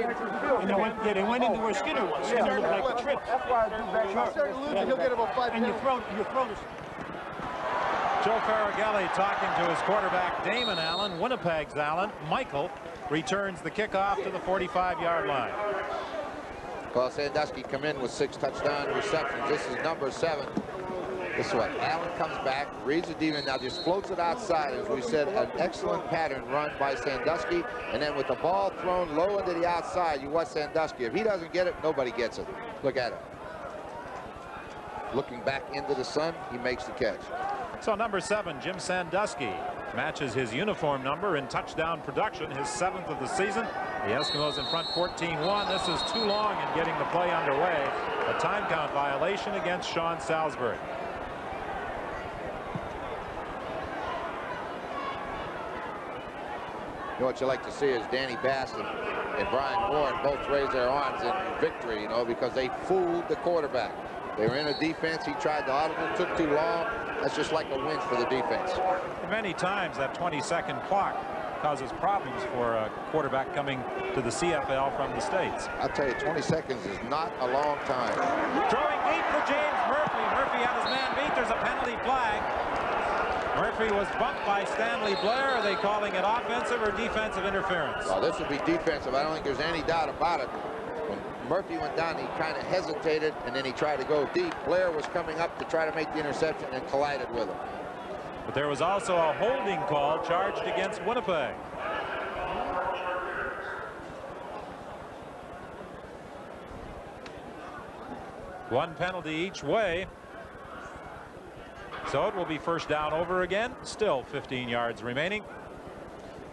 They went into where Skinner was. Skinner looked like a trip. That's why I do back. If I start losing, he'll get about 5 and minutes. your throat is... Joe Farragelli talking to his quarterback, Damon Allen. Winnipeg's Allen. Michael returns the kickoff to the 45-yard line. Well, Sandusky come in with 6 touchdown receptions. This is number 7. This is what Allen comes back, reads the defense, now just floats it outside. As we said, an excellent pattern run by Sandusky. And then with the ball thrown low into the outside, you watch Sandusky. If he doesn't get it, nobody gets it. Look at it. Looking back into the sun, he makes the catch. So number 7, Jim Sandusky, matches his uniform number in touchdown production, his 7th of the season. The Eskimos in front 14-1. This is too long in getting the play underway. A time count violation against Sean Salisbury. You know what you like to see is Danny Bass and Brian Warren both raise their arms in victory, you know, because they fooled the quarterback. They were in a defense. He tried to audible, took too long. That's just like a win for the defense. Many times that 20-second clock causes problems for a quarterback coming to the CFL from the States. I'll tell you, 20 seconds is not a long time. Throwing deep for James Murphy. Murphy had his man beat. There's a penalty flag. Murphy was bumped by Stanley Blair. Are they calling it offensive or defensive interference? Well, this would be defensive. I don't think there's any doubt about it. When Murphy went down, he kind of hesitated, and then he tried to go deep. Blair was coming up to try to make the interception and collided with him. But there was also a holding call charged against Winnipeg. One penalty each way. So it will be first down over again. Still 15 yards remaining.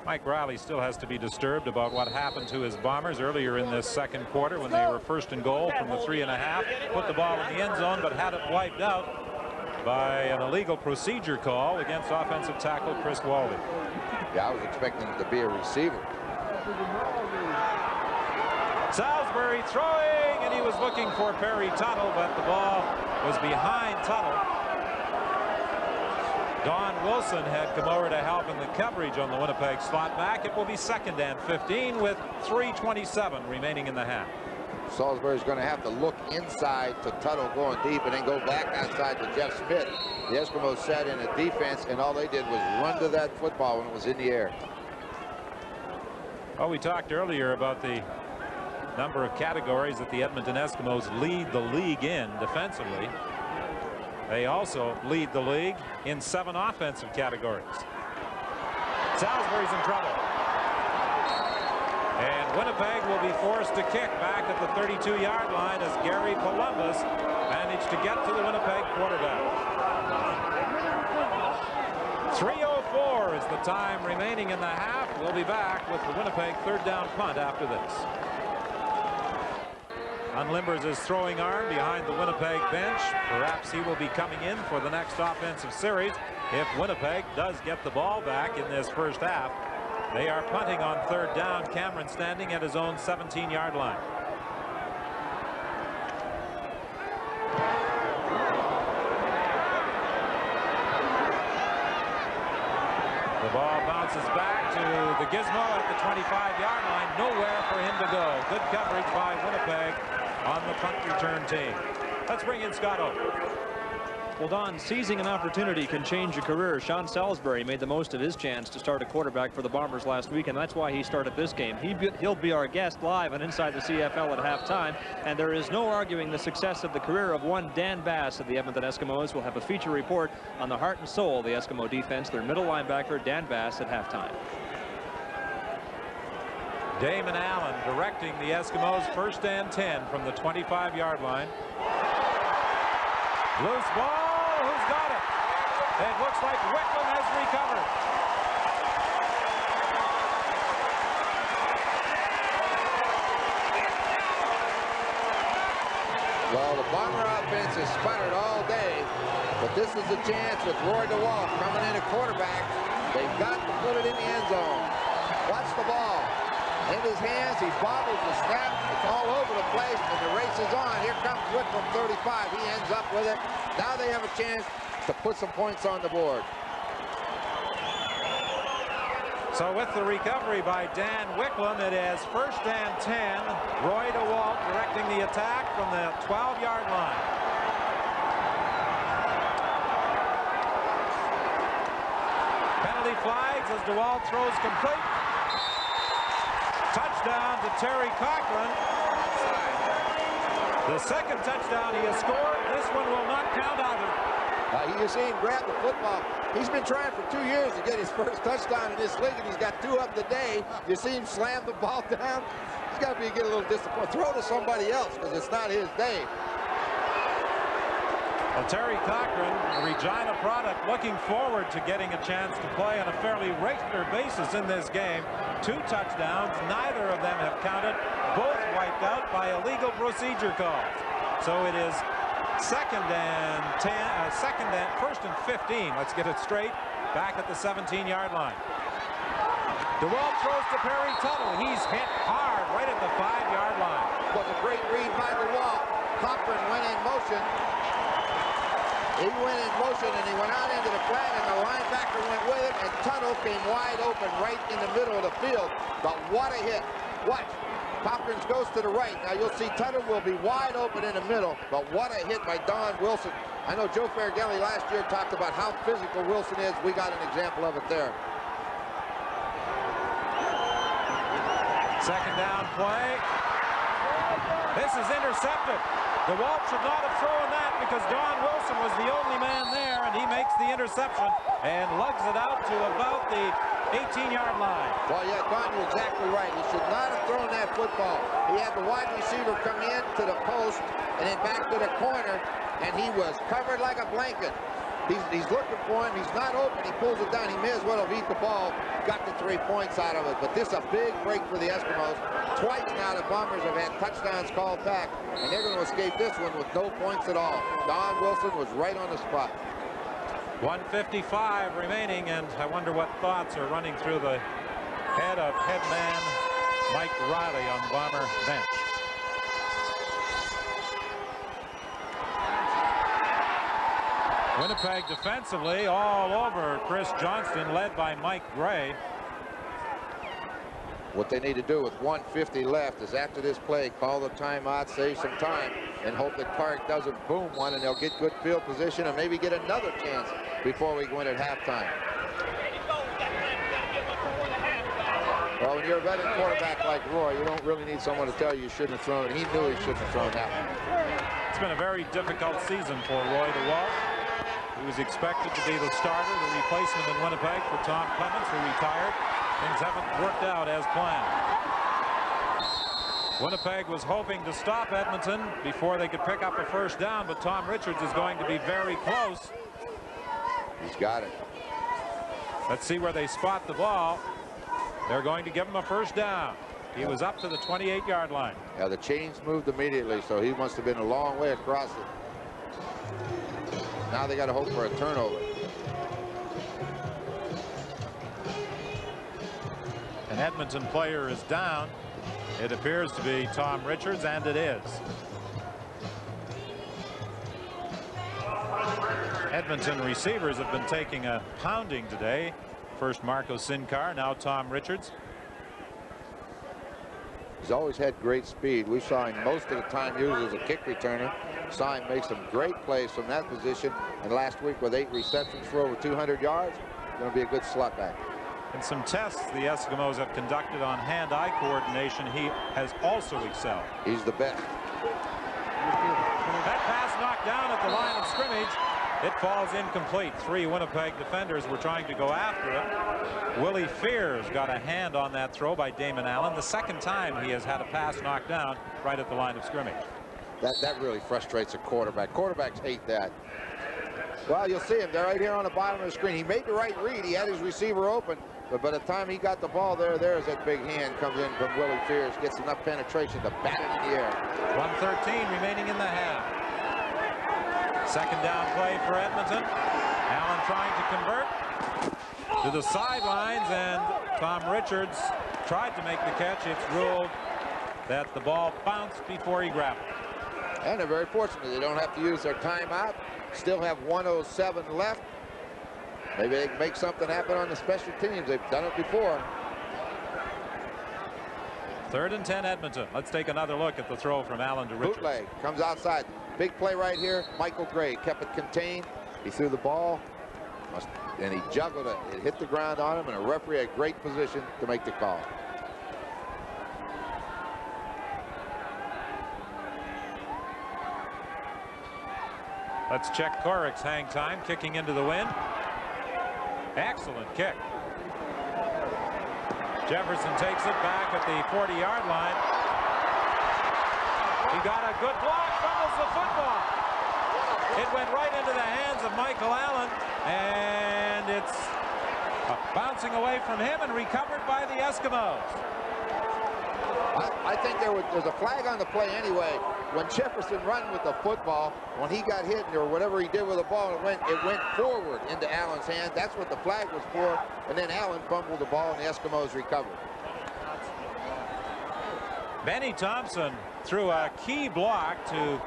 Mike Riley still has to be disturbed about what happened to his Bombers earlier in this second quarter when they were first and goal from the 3.5. Put the ball in the end zone, but had it wiped out by an illegal procedure call against offensive tackle Chris Waldy. Yeah, I was expecting it to be a receiver. Salisbury throwing, and he was looking for Perry Tuttle, but the ball was behind Tuttle. Don Wilson had come over to help in the coverage on the Winnipeg slot back. It will be 2nd and 15 with 3:27 remaining in the half. Salisbury's going to have to look inside to Tuttle going deep and then go back outside to Jeff Smith. The Eskimos sat in a defense, and all they did was run to that football when it was in the air. Oh, we talked earlier about the number of categories that the Edmonton Eskimos lead the league in defensively. They also lead the league in 7 offensive categories. Salisbury's in trouble. And Winnipeg will be forced to kick back at the 32-yard line as Gary Columbus managed to get to the Winnipeg quarterback. 3:04 is the time remaining in the half. We'll be back with the Winnipeg 3rd down punt after this. Unlimbers' throwing arm behind the Winnipeg bench. Perhaps he will be coming in for the next offensive series if Winnipeg does get the ball back in this first half. They are punting on 3rd down. Cameron standing at his own 17-yard line. The ball bounces back to the gizmo at the 25-yard line. Nowhere for him to go. Good coverage by Winnipeg on the punt return team. Let's bring in Scott O. Well, Don, seizing an opportunity can change your career. Sean Salisbury made the most of his chance to start a quarterback for the Bombers last week, and that's why he started this game. He'll be our guest live on Inside the CFL at halftime, and there is no arguing the success of the career of one Dan Bass of the Edmonton Eskimos. We'll have a feature report on the heart and soul of the Eskimo defense, their middle linebacker, Dan Bass, at halftime. Damon Allen directing the Eskimos 1st and 10 from the 25-yard line. Loose ball. Who's got it? It looks like Wicklund has recovered. Well, the Bomber offense has sputtered all day, but this is a chance with Roy DeWalt coming in at quarterback. They've got to put it in the end zone. Watch the ball. In his hands, he bobbles the snap. It's all over the place, and the race is on. Here comes Wicklund, 35. He ends up with it. Now they have a chance to put some points on the board. So with the recovery by Dan Wicklund, it is 1st and 10. Roy DeWalt directing the attack from the 12-yard line. Penalty flags as DeWalt throws complete. Touchdown to Terry Cochran. The second touchdown he has scored. This one will not count either. You see him grab the football. He's been trying for 2 years to get his first touchdown in this league, and he's got 2 up today. You see him slam the ball down. He's got to get a little disappointed. Throw to somebody else because it's not his day. Well, Terry Cochran, a Regina product, looking forward to getting a chance to play on a fairly regular basis in this game. 2 touchdowns, neither of them have counted, both wiped out by illegal procedure calls. So it is 1st and 15. Let's get it straight. Back at the 17-yard line. DeWalt throws to Perry Tuttle. He's hit hard right at the 5-yard line. Was a great read by DeWalt. Cochran went in motion. He went in motion and he went out into the flat, and the linebacker went with it, and Tuttle came wide open right in the middle of the field. But what a hit. Watch. Cochran goes to the right. Now you'll see Tuttle will be wide open in the middle, but what a hit by Don Wilson. I know Joe Farragelli last year talked about how physical Wilson is. We got an example of it there. Second down play. This is intercepted. DeWalt should not have thrown that because Don Wilson was the only man there, and he makes the interception and lugs it out to about the 18-yard line. Well, yeah, Don, you're exactly right. He should not have thrown that football. He had the wide receiver come in to the post and then back to the corner, and he was covered like a blanket. He's looking for him. He's not open. He pulls it down. He may as well have eaten the ball. Got the 3 points out of it. But this is a big break for the Eskimos. Twice now the Bombers have had touchdowns called back, and they're going to escape this one with no points at all. Don Wilson was right on the spot. 1:55 remaining, and I wonder what thoughts are running through the head of headman Mike Riley on the Bomber bench. Winnipeg defensively all over Chris Johnston, led by Mike Gray. What they need to do with 1:50 left is after this play, call the timeout, save some time, and hope that Clark doesn't boom one, and they'll get good field position and maybe get another chance before we go in at halftime. Well, when you're a veteran quarterback like Roy, you don't really need someone to tell you shouldn't have thrown it. He knew he shouldn't have thrown that one. It's been a very difficult season for Roy DeWalt. He was expected to be the starter, the replacement in Winnipeg for Tom Clements, who retired. Things haven't worked out as planned. Winnipeg was hoping to stop Edmonton before they could pick up a first down, but Tom Richards is going to be very close. He's got it. Let's see where they spot the ball. They're going to give him a first down. He was up to the 28-yard line. Yeah, the chains moved immediately, so he must have been a long way across it. Now they got to hope for a turnover. An Edmonton player is down. It appears to be Tom Richards, and it is. Edmonton receivers have been taking a pounding today. First Marco Sincar, now Tom Richards. He's always had great speed. We saw him most of the time used as a kick returner. Saw him make some great plays from that position. And last week with 8 receptions for over 200 yards, going to be a good slot back. In some tests the Eskimos have conducted on hand-eye coordination, he has also excelled. He's the best. That pass knocked down at the line of scrimmage. It falls incomplete. 3 Winnipeg defenders were trying to go after it. Willie Fears got a hand on that throw by Damon Allen. The second time he has had a pass knocked down right at the line of scrimmage. That really frustrates a quarterback. Quarterbacks hate that. Well, you'll see him. They're right here on the bottom of the screen. He made the right read. He had his receiver open. But by the time he got the ball there's that big hand comes in from Willie Fears. Gets enough penetration to bat it in the air. 1:13 remaining in the half. Second down play for Edmonton. Allen trying to convert to the sidelines, and Tom Richards tried to make the catch. It's ruled that the ball bounced before he grabbed it. And they're very fortunate. They don't have to use their timeout. Still have 1:07 left. Maybe they can make something happen on the special teams. They've done it before. 3rd and 10 Edmonton. Let's take another look at the throw from Allen to Richards. Bootleg comes outside. Big play right here. Michael Gray kept it contained. He threw the ball and he juggled it. It hit the ground on him, and a referee had great position to make the call. Let's check Corrick's hang time, kicking into the wind. Excellent kick. Jefferson takes it back at the 40-yard line. He got a good block, fumbles the football. It went right into the hands of Michael Allen, and it's bouncing away from him and recovered by the Eskimos. I think there's a flag on the play anyway. When Jefferson ran with the football, when he got hit or whatever he did with the ball, it went forward into Allen's hand. That's what the flag was for. And then Allen fumbled the ball, and the Eskimos recovered. Benny Thompson threw a key block to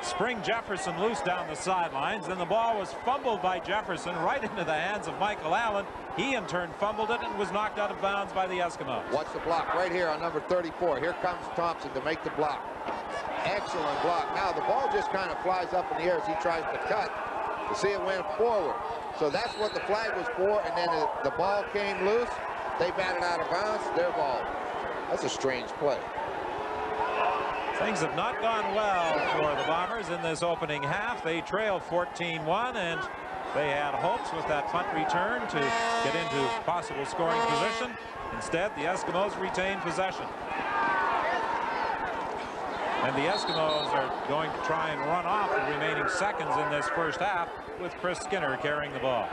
spring Jefferson loose down the sidelines. Then the ball was fumbled by Jefferson right into the hands of Michael Allen. He in turn fumbled it and was knocked out of bounds by the Eskimos. Watch the block right here on number 34. Here comes Thompson to make the block. Excellent block. Now the ball just kind of flies up in the air as he tries to cut. You see it went forward. So that's what the flag was for, and then the ball came loose. They batted out of bounds. Their ball. That's a strange play. Things have not gone well for the Bombers in this opening half. They trail 14-1, and they had hopes with that punt return to get into possible scoring position. Instead, the Eskimos retain possession. And the Eskimos are going to try and run off the remaining seconds in this first half with Chris Skinner carrying the ball.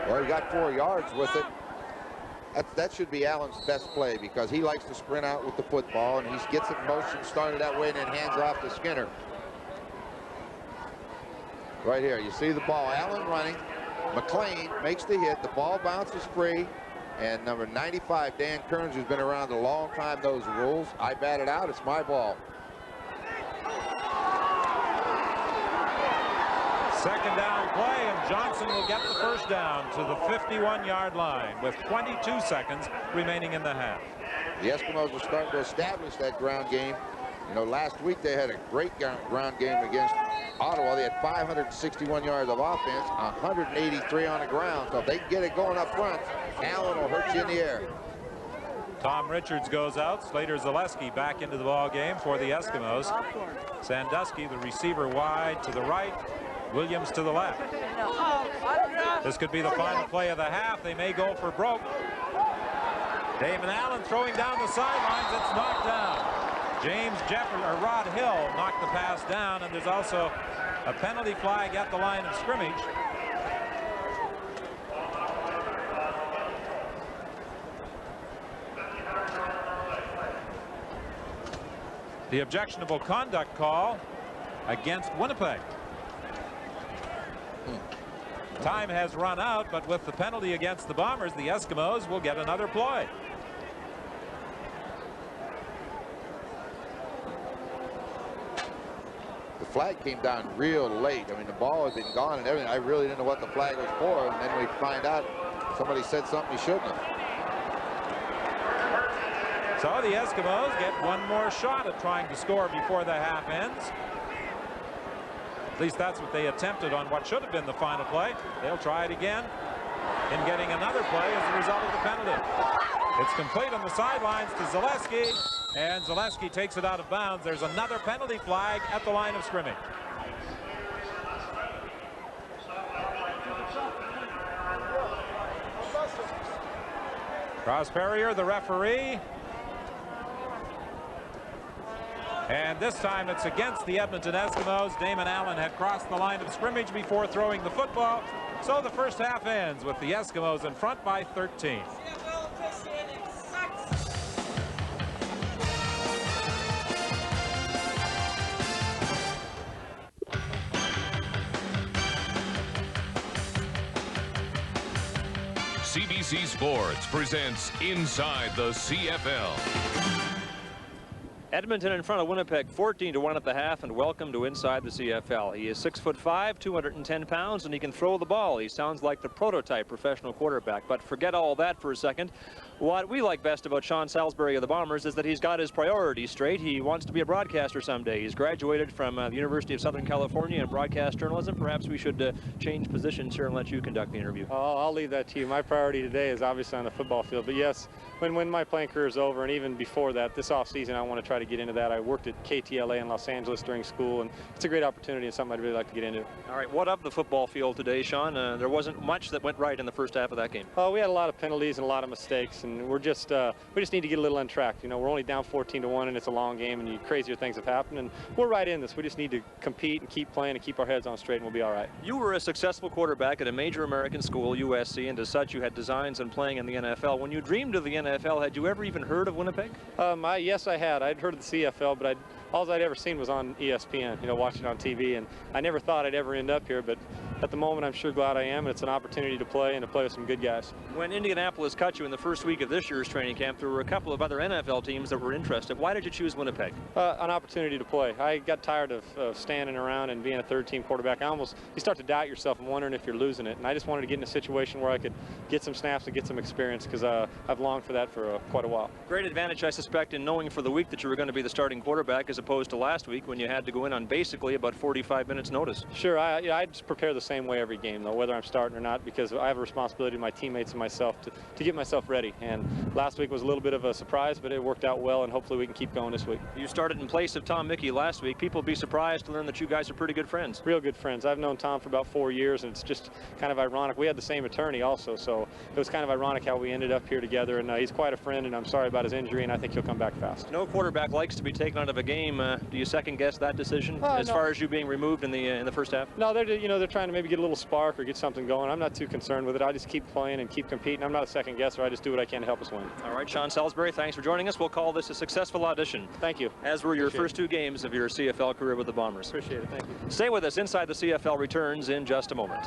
Well, he got 4 yards with it. That should be Allen's best play, because he likes to sprint out with the football, and he gets it in motion, started that way, and then hands off to Skinner. Right here, you see the ball. Allen running. McLean makes the hit. The ball bounces free. And number 95, Dan Kearns, who's been around a long time, knows the rules. I bat it out. It's my ball. Second down play, and Johnson will get the first down to the 51-yard line with 22 seconds remaining in the half. The Eskimos are starting to establish that ground game. You know, last week they had a great ground game against Ottawa. They had 561 yards of offense, 183 on the ground. So if they can get it going up front, Allen will hurt you in the air. Tom Richards goes out. Slater Zaleski back into the ball game for the Eskimos. Sandusky, the receiver, wide to the right. Williams to the left. This could be the final play of the half. They may go for broke. Damon Allen throwing down the sidelines. It's knocked down. Rod Hill knocked the pass down, and there's also a penalty flag at the line of scrimmage. The objectionable conduct call against Winnipeg. Time has run out, but with the penalty against the Bombers, the Eskimos will get another play. The flag came down real late. I mean, the ball had been gone and everything. I really didn't know what the flag was for, and then we find out somebody said something he shouldn't have. So the Eskimos get one more shot at trying to score before the half ends. At least that's what they attempted on what should have been the final play. They'll try it again in getting another play as a result of the penalty. It's complete on the sidelines to Zaleski, and Zaleski takes it out of bounds. There's another penalty flag at the line of scrimmage. Ross Perrier, the referee. And this time it's against the Edmonton Eskimos. Damon Allen had crossed the line of scrimmage before throwing the football. So the first half ends with the Eskimos in front by 13. CBC Sports presents Inside the CFL. Edmonton in front of Winnipeg 14-1 at the half, and welcome to Inside the CFL. He is 6'5", 210 pounds, and he can throw the ball. He sounds like the prototype professional quarterback, but forget all that for a second. What we like best about Sean Salisbury of the Bombers is that he's got his priorities straight. He wants to be a broadcaster someday. He's graduated from the University of Southern California in broadcast journalism. Perhaps we should change positions here and let you conduct the interview. I'll leave that to you. My priority today is obviously on the football field, but yes, when my playing career is over, and even before that, this offseason I want to try to get into that. I worked at KTLA in Los Angeles during school, and it's a great opportunity and something I'd really like to get into. All right, what of the football field today, Sean? There wasn't much that went right in the first half of that game. We had a lot of penalties and a lot of mistakes, and we just need to get a little untracked. You know, we're only down 14-1, and it's a long game, and crazier things have happened, and we're right in this. We just need to compete and keep playing and keep our heads on straight, and we'll be all right. You were a successful quarterback at a major American school, USC, and as such, you had designs on playing in the NFL. When you dreamed of the NFL, had you ever even heard of Winnipeg? Yes, I had. I'd heard of the CFL, but all I'd ever seen was on ESPN, you know, watching it on TV, and I never thought I'd ever end up here, but at the moment I'm sure glad I am, and it's an opportunity to play and to play with some good guys. When Indianapolis cut you in the first week of this year's training camp, there were a couple of other NFL teams that were interested. Why did you choose Winnipeg? An opportunity to play. I got tired of standing around and being a third-team quarterback. You start to doubt yourself and wondering if you're losing it, and I just wanted to get in a situation where I could get some snaps and get some experience, because I've longed for that for quite a while. Great advantage, I suspect, in knowing for the week that you were going to be the starting quarterback as opposed to last week when you had to go in on basically about 45 minutes notice. Sure, I just prepare the same way every game, though, whether I'm starting or not, because I have a responsibility to my teammates and myself to get myself ready. And last week was a little bit of a surprise, but it worked out well, and hopefully we can keep going this week. You started in place of Tom Mickey last week. People will be surprised to learn that you guys are pretty good friends. Real good friends. I've known Tom for about 4 years, and it's just kind of ironic. We had the same attorney also, so it was kind of ironic how we ended up here together, and he's quite a friend, and I'm sorry about his injury, and I think he'll come back fast. No quarterback likes to be taken out of a game. Do you second-guess that decision as far as you being removed in the first half? No, they're trying to maybe get a little spark or get something going. I'm not too concerned with it. I just keep playing and keep competing. I'm not a second guesser. I just do what I can to help us win. All right, Sean Salisbury, thanks for joining us. We'll call this a successful audition. Thank you. As were your first 2 games of your CFL career with the Bombers. Appreciate it. Thank you. Stay with us. Inside the CFL returns in just a moment.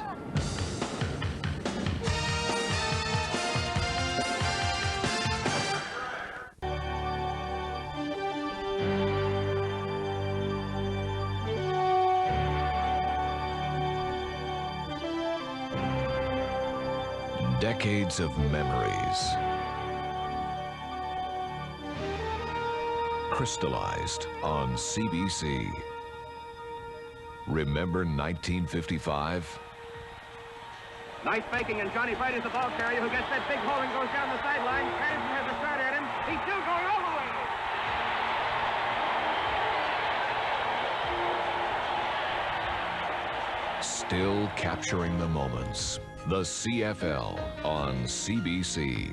Decades of memories crystallized on CBC. Remember 1955? Nice faking, and Johnny Fight is the ball carrier who gets that big hole and goes down the sideline. Carrington has a shot at him. He's still going all the way. Still capturing the moments. The CFL on CBC.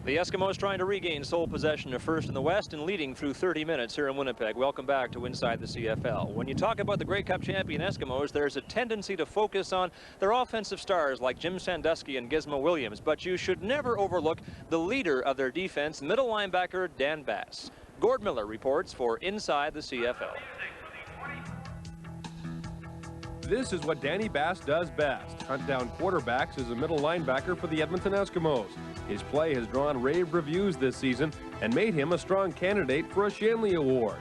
The Eskimos trying to regain sole possession of first in the West and leading through 30 minutes here in Winnipeg. Welcome back to Inside the CFL. When you talk about the Grey Cup champion Eskimos, there's a tendency to focus on their offensive stars like Jim Sandusky and Gizmo Williams, but you should never overlook the leader of their defense, middle linebacker Dan Bass. Gord Miller reports for Inside the CFL. This is what Danny Bass does best, hunt down quarterbacks as a middle linebacker for the Edmonton Eskimos. His play has drawn rave reviews this season and made him a strong candidate for a Shanley Award.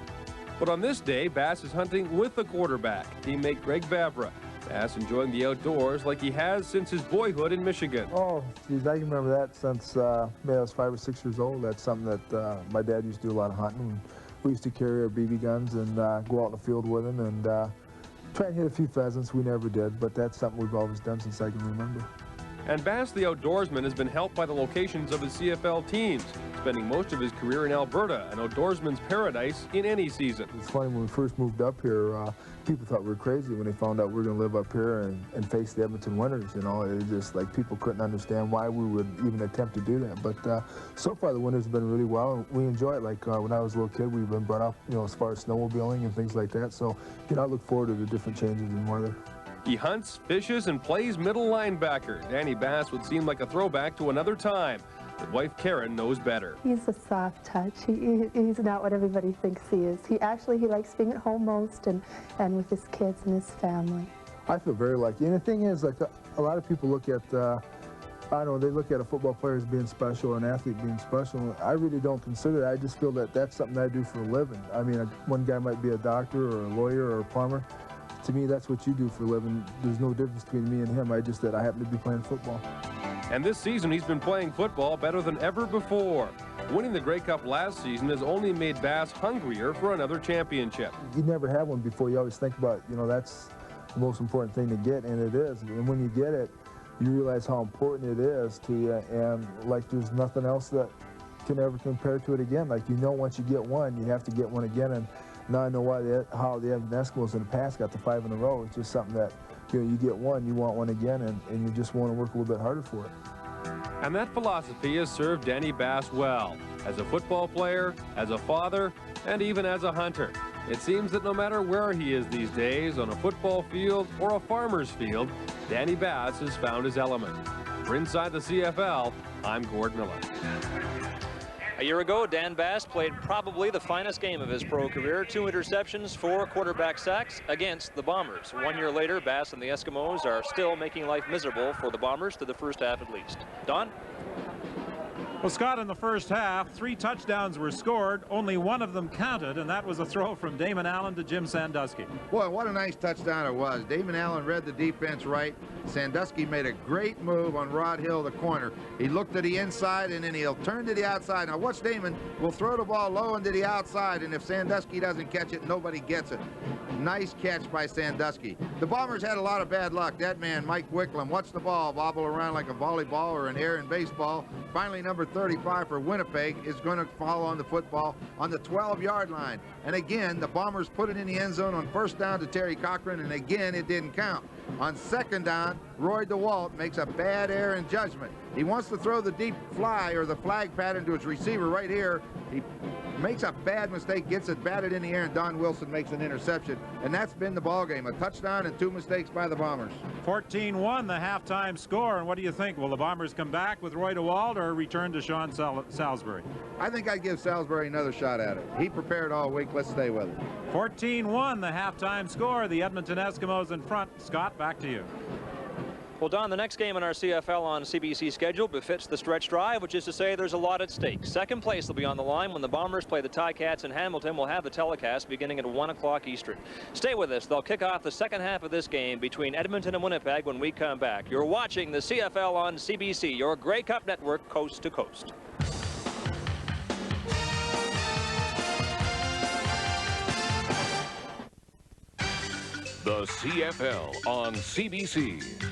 But on this day, Bass is hunting with the quarterback, teammate Greg Vavra. Bass enjoying the outdoors like he has since his boyhood in Michigan. Oh, geez, I can remember that since maybe I was 5 or 6 years old. That's something that my dad used to do a lot of hunting. We used to carry our BB guns and go out in the field with them and try and hit a few pheasants. We never did, but that's something we've always done since I can remember. And Bass, the outdoorsman, has been helped by the locations of his CFL teams, spending most of his career in Alberta, an outdoorsman's paradise in any season. It's funny, when we first moved up here, people thought we were crazy when they found out we were going to live up here and face the Edmonton winters, you know. It was just like people couldn't understand why we would even attempt to do that. But so far the winters have been really well, and we enjoy it. Like when I was a little kid, we've been brought up, you know, as far as snowmobiling and things like that. So, you know, I look forward to the different changes in weather. He hunts, fishes, and plays middle linebacker. Danny Bass would seem like a throwback to another time, but wife Karen knows better. He's a soft touch. He's not what everybody thinks he is. He likes being at home most and with his kids and his family. I feel very lucky. And the thing is, like, a lot of people look at I know they look at a football player as being special, an athlete being special. I really don't consider that. I just feel that that's something I do for a living. I mean, one guy might be a doctor or a lawyer or a plumber. To me, that's what you do for a living. There's no difference between me and him. I just that I happen to be playing football. And this season, he's been playing football better than ever before. Winning the Grey Cup last season has only made Bass hungrier for another championship. You never had one before. You always think about, you know, that's the most important thing to get, and it is. And when you get it, you realize how important it is to you, and like there's nothing else that can ever compare to it again. Like, you know, once you get one, you have to get one again. And now I know why how the Edmonton Eskimos in the past got to 5 in a row. It's just something that, you know, you get one, you want one again, and you just want to work a little bit harder for it. And that philosophy has served Danny Bass well, as a football player, as a father, and even as a hunter. It seems that no matter where he is these days, on a football field or a farmer's field, Danny Bass has found his element. For Inside the CFL, I'm Gord Miller. A year ago, Dan Bass played probably the finest game of his pro career. 2 interceptions, 4 quarterback sacks against the Bombers. 1 year later, Bass and the Eskimos are still making life miserable for the Bombers to the first half at least. Don? Well, Scott, in the first half, 3 touchdowns were scored. Only 1 of them counted, and that was a throw from Damon Allen to Jim Sandusky. Boy, what a nice touchdown it was. Damon Allen read the defense right. Sandusky made a great move on Rod Hill, the corner. He looked to the inside, and then he'll turn to the outside. Now, watch Damon will throw the ball low into the outside, and if Sandusky doesn't catch it, nobody gets it. Nice catch by Sandusky. The Bombers had a lot of bad luck. That man, Mike Wicklum, watched the ball wobble around like a volleyball or an air in baseball. Finally, number 35 for Winnipeg is going to fall on the football on the 12-yard line. And again, the Bombers put it in the end zone on first down to Terry Cochran, and again, it didn't count. On second down, Roy DeWalt makes a bad error in judgment. He wants to throw the deep fly or the flag pattern to his receiver right here. He makes a bad mistake, gets it batted in the air, and Don Wilson makes an interception. And that's been the ball game. A touchdown and 2 mistakes by the Bombers. 14-1, the halftime score. And what do you think? Will the Bombers come back with Roy DeWalt or return to Sean Salisbury? I think I'd give Salisbury another shot at it. He prepared all week. Let's stay with it. 14-1, the halftime score. The Edmonton Eskimos in front. Scott, back to you. Well, Don, the next game in our CFL on CBC schedule befits the stretch drive, which is to say there's a lot at stake. Second place will be on the line when the Bombers play the Ticats in Hamilton. We'll have the telecast beginning at 1 o'clock Eastern. Stay with us. They'll kick off the second half of this game between Edmonton and Winnipeg when we come back. You're watching the CFL on CBC, your Grey Cup network, coast to coast. The CFL on CBC.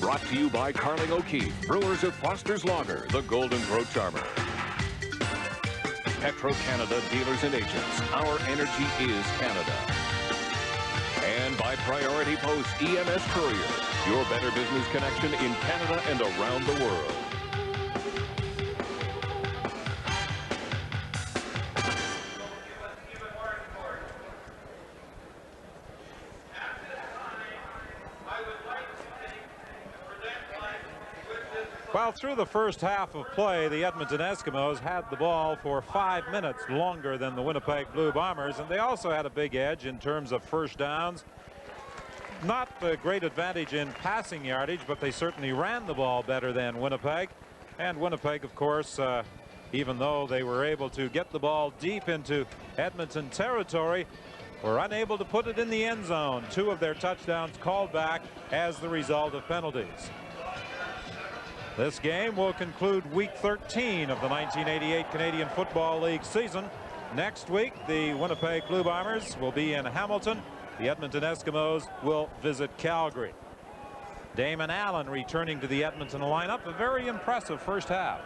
Brought to you by Carling O'Keefe, brewers of Foster's Lager, the Golden Throat Charmer. Petro-Canada dealers and agents. Our energy is Canada. And by Priority Post EMS Courier, your better business connection in Canada and around the world. Well, through the first half of play, the Edmonton Eskimos had the ball for 5 minutes longer than the Winnipeg Blue Bombers, and they also had a big edge in terms of first downs. Not a great advantage in passing yardage, but they certainly ran the ball better than Winnipeg. And Winnipeg, of course, even though they were able to get the ball deep into Edmonton territory, were unable to put it in the end zone. 2 of their touchdowns called back as the result of penalties. This game will conclude week 13 of the 1988 Canadian Football League season. Next week, the Winnipeg Blue Bombers will be in Hamilton. The Edmonton Eskimos will visit Calgary. Damon Allen returning to the Edmonton lineup. A very impressive first half.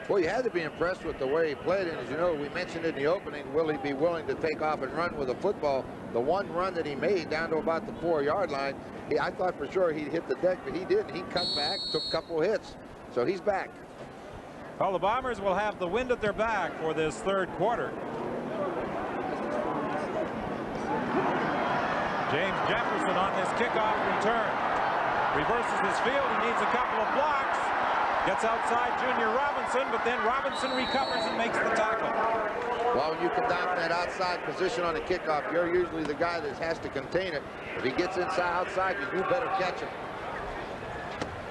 Well, you had to be impressed with the way he played, and as you know, we mentioned in the opening, will he be willing to take off and run with the football? The one run that he made down to about the 4-yard line, I thought for sure he'd hit the deck, but he didn't. He cut back, took a couple hits. So he's back. Well, the Bombers will have the wind at their back for this third quarter. James Jefferson on this kickoff return. Reverses his field. He needs a couple of blocks. Gets outside Junior Robinson, but then Robinson recovers and makes the tackle. Well, when you come down from that outside position on the kickoff, you're usually the guy that has to contain it. If he gets outside, you better catch him.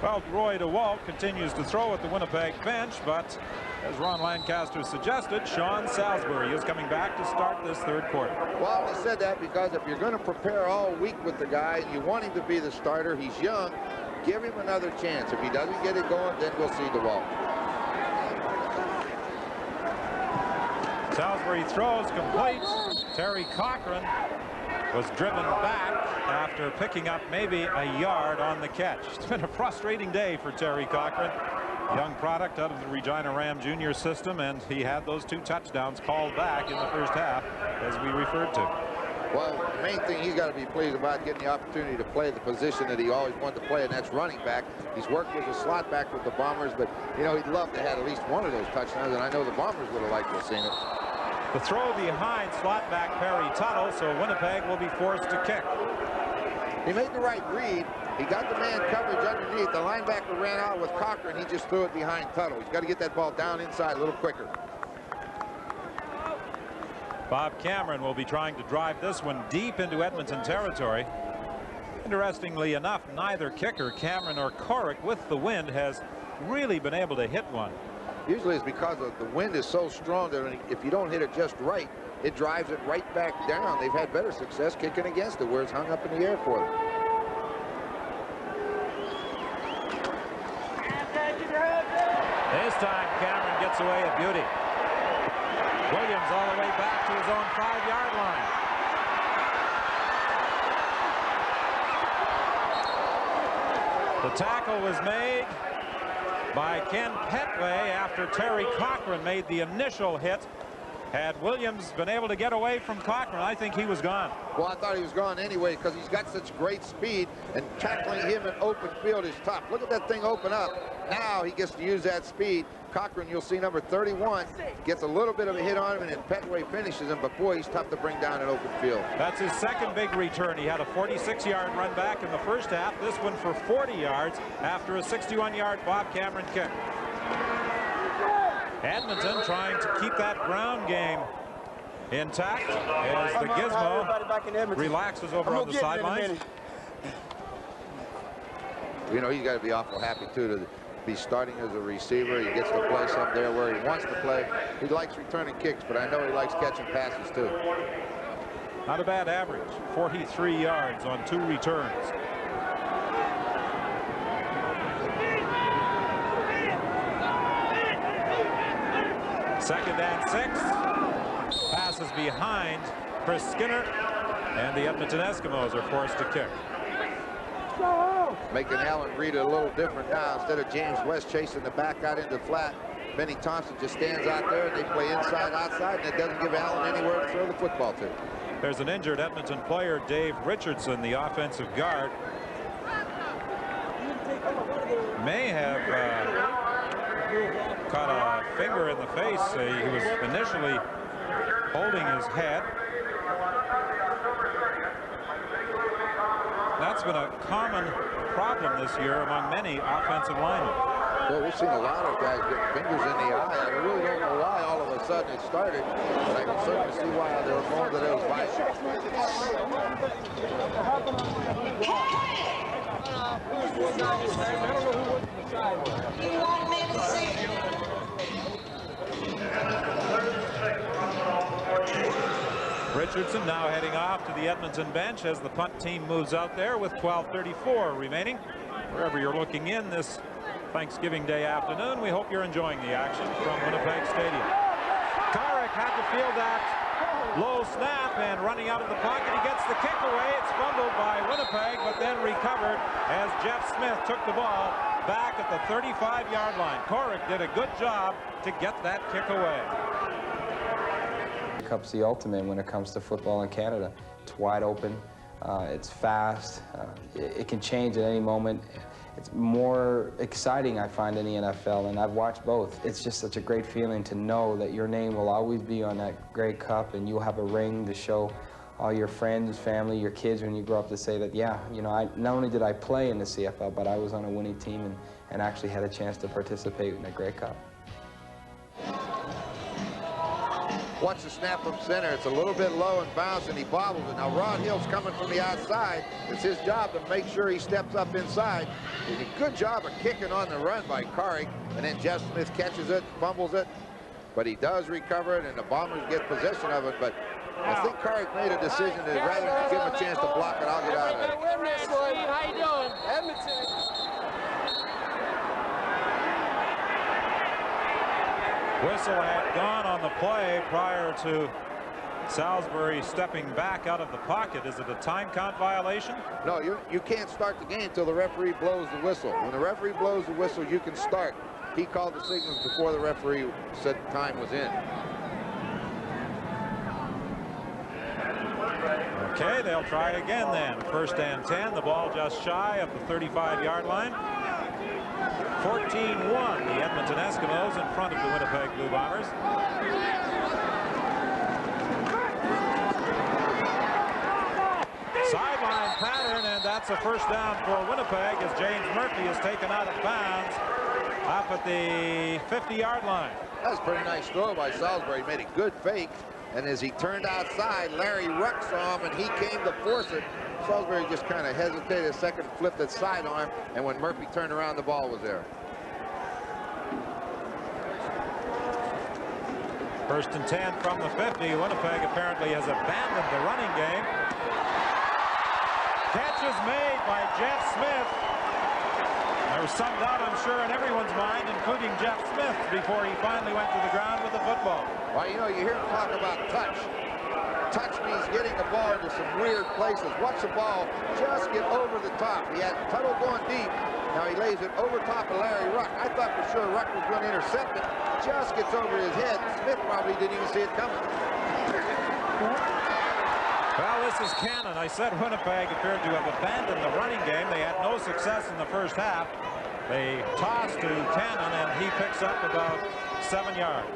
Well, Roy DeWalt continues to throw at the Winnipeg bench, but as Ron Lancaster suggested, Sean Salisbury is coming back to start this third quarter. Well, he said that because if you're going to prepare all week with the guy and you want him to be the starter, he's young, give him another chance. If he doesn't get it going, then we'll see DeWalt. Salisbury throws complete. Terry Cochran was driven back after picking up maybe a yard on the catch. It's been a frustrating day for Terry Cochran, young product out of the Regina Ram Junior system, and he had those 2 touchdowns called back in the first half, as we referred to. Well, the main thing he's got to be pleased about getting the opportunity to play the position that he always wanted to play, and that's running back. He's worked as a slot back with the Bombers, but, you know, he'd love to have at least one of those touchdowns, and I know the Bombers would have liked to have seen it. The throw behind slot back Perry Tuttle, so Winnipeg will be forced to kick. He made the right read. He got the man coverage underneath. The linebacker ran out with Cochran. He just threw it behind Tuttle. He's got to get that ball down inside a little quicker. Bob Cameron will be trying to drive this one deep into Edmonton territory. Interestingly enough, neither kicker, Cameron or Corrick, with the wind, has really been able to hit one. Usually it's because the wind is so strong that if you don't hit it just right, it drives it right back down. They've had better success kicking against it where it's hung up in the air for them. This time Cameron gets away a beauty. Williams all the way back to his own 5-yard line. The tackle was made by Ken Petway after Terry Cochran made the initial hit. Had Williams been able to get away from Cochran, I think he was gone. Well, I thought he was gone anyway because he's got such great speed, and tackling him in open field is tough. Look at that thing open up. Now he gets to use that speed. Cochran, you'll see number 31, gets a little bit of a hit on him, and then Petway finishes him, but boy, he's tough to bring down in open field. That's his second big return. He had a 46-yard run back in the first half. This one for 40 yards after a 61-yard Bob Cameron kick. Edmonton trying to keep that ground game intact as the Gizmo relaxes over on the sidelines. You know, he's got to be awful happy, too, to be starting as a receiver. He gets to play some there where he wants to play. He likes returning kicks, but I know he likes catching passes, too. Not a bad average. 43 yards on 2 returns. Second and 6. Passes behind Chris Skinner, and the Edmonton Eskimos are forced to kick. Making Allen read it a little different now. Instead of James West chasing the back out into flat, Benny Thompson just stands out there, and they play inside, outside, and it doesn't give Allen anywhere to throw the football to. There's an injured Edmonton player, Dave Richardson, the offensive guard. May have caught a finger in the face. He was initially holding his head. That's been a common problem this year among many offensive linemen. Well, we've seen a lot of guys get fingers in the eye. I really don't know why all of a sudden it started, but I can certainly see why they were going to those Richardson now heading off to the Edmonton bench as the punt team moves out there with 12:34 remaining. Wherever you're looking in this Thanksgiving Day afternoon, we hope you're enjoying the action from Winnipeg Stadium. Corrick had to field that low snap, and running out of the pocket, he gets the kick away. It's fumbled by Winnipeg, but then recovered as Jeff Smith took the ball back at the 35-yard line. Corrick did a good job to get that kick away. The Cup's the ultimate when it comes to football in Canada. It's wide open, it's fast, it can change at any moment. It's more exciting, I find, in the NFL, and I've watched both. It's just such a great feeling to know that your name will always be on that Grey Cup, and you'll have a ring to show all your friends, family, your kids when you grow up to say that, yeah, you know, not only did I play in the CFL, but I was on a winning team and actually had a chance to participate in the Grey Cup. Watch the snap from center. It's a little bit low and bounce, and he bobbles it. Now, Rod Hill's coming from the outside. It's his job to make sure he steps up inside. He did a good job of kicking on the run by Carrick, and then Jeff Smith catches it, fumbles it, but he does recover it, and the Bombers get possession of it. But I think Carrick made a decision that rather than give him a chance to block it, I'll get out of it. How you doing? Edmonton. Whistle had gone on the play prior to Salisbury stepping back out of the pocket. Is it a time count violation? No, you can't start the game until the referee blows the whistle. When the referee blows the whistle, you can start. He called the signals before the referee said time was in. Okay, they'll try again then. 1st and 10, the ball just shy of the 35-yard line. 14-1, the Edmonton Eskimos in front of the Winnipeg Blue Bombers. Sideline pattern, and that's a first down for Winnipeg as James Murphy is taken out of bounds up at the 50-yard line. That was a pretty nice throw by Salisbury. He made a good fake, and as he turned outside, Larry Ruck saw him, and he came to force it. Salisbury just kind of hesitated a second, flipped it sidearm, and when Murphy turned around, the ball was there. 1st and 10 from the 50. Winnipeg apparently has abandoned the running game. Catch is made by Jeff Smith. There was some doubt, I'm sure, in everyone's mind, including Jeff Smith, before he finally went to the ground with the football. Well, you know, you hear him talk about touch. Touch means getting the ball into some weird places. Watch the ball just get over the top. He had Tuttle going deep. Now he lays it over top of Larry Ruck. I thought for sure Ruck was going to intercept it. Just gets over his head. Smith probably didn't even see it coming. Well, this is Cannon. I said Winnipeg appeared to have abandoned the running game. They had no success in the first half. They toss to Cannon, and he picks up about 7 yards.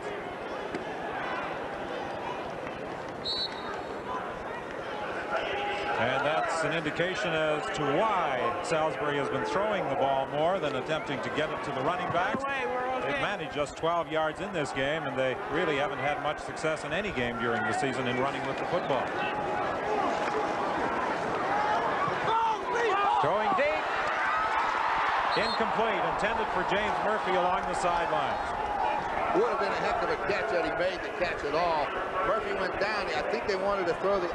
And that's an indication as to why Salisbury has been throwing the ball more than attempting to get it to the running backs. They've managed just 12 yards in this game, and they really haven't had much success in any game during the season in running with the football. Throwing deep. Incomplete. Intended for James Murphy along the sidelines. Would have been a heck of a catch had he made the catch at all. Murphy went down. I think they wanted to throw the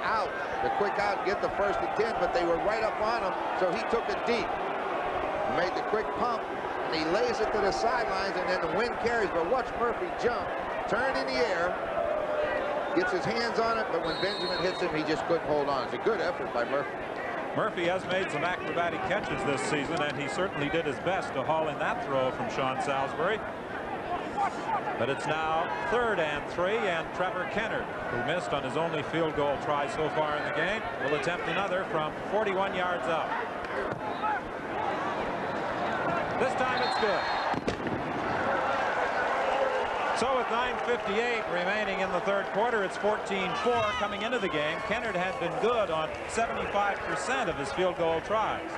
quick out, get the 1st and 10, but they were right up on him, so he took it deep. He made the quick pump, and he lays it to the sidelines, and then the wind carries. But watch Murphy jump, turn in the air, gets his hands on it, but when Benjamin hits him, he just couldn't hold on. It's a good effort by Murphy. Murphy has made some acrobatic catches this season, and he certainly did his best to haul in that throw from Sean Salisbury. But it's now 3rd and 3, and Trevor Kennard, who missed on his only field goal try so far in the game, will attempt another from 41 yards out. This time it's good. So with 9:58 remaining in the 3rd quarter, it's 14-4 coming into the game. Kennard had been good on 75% of his field goal tries.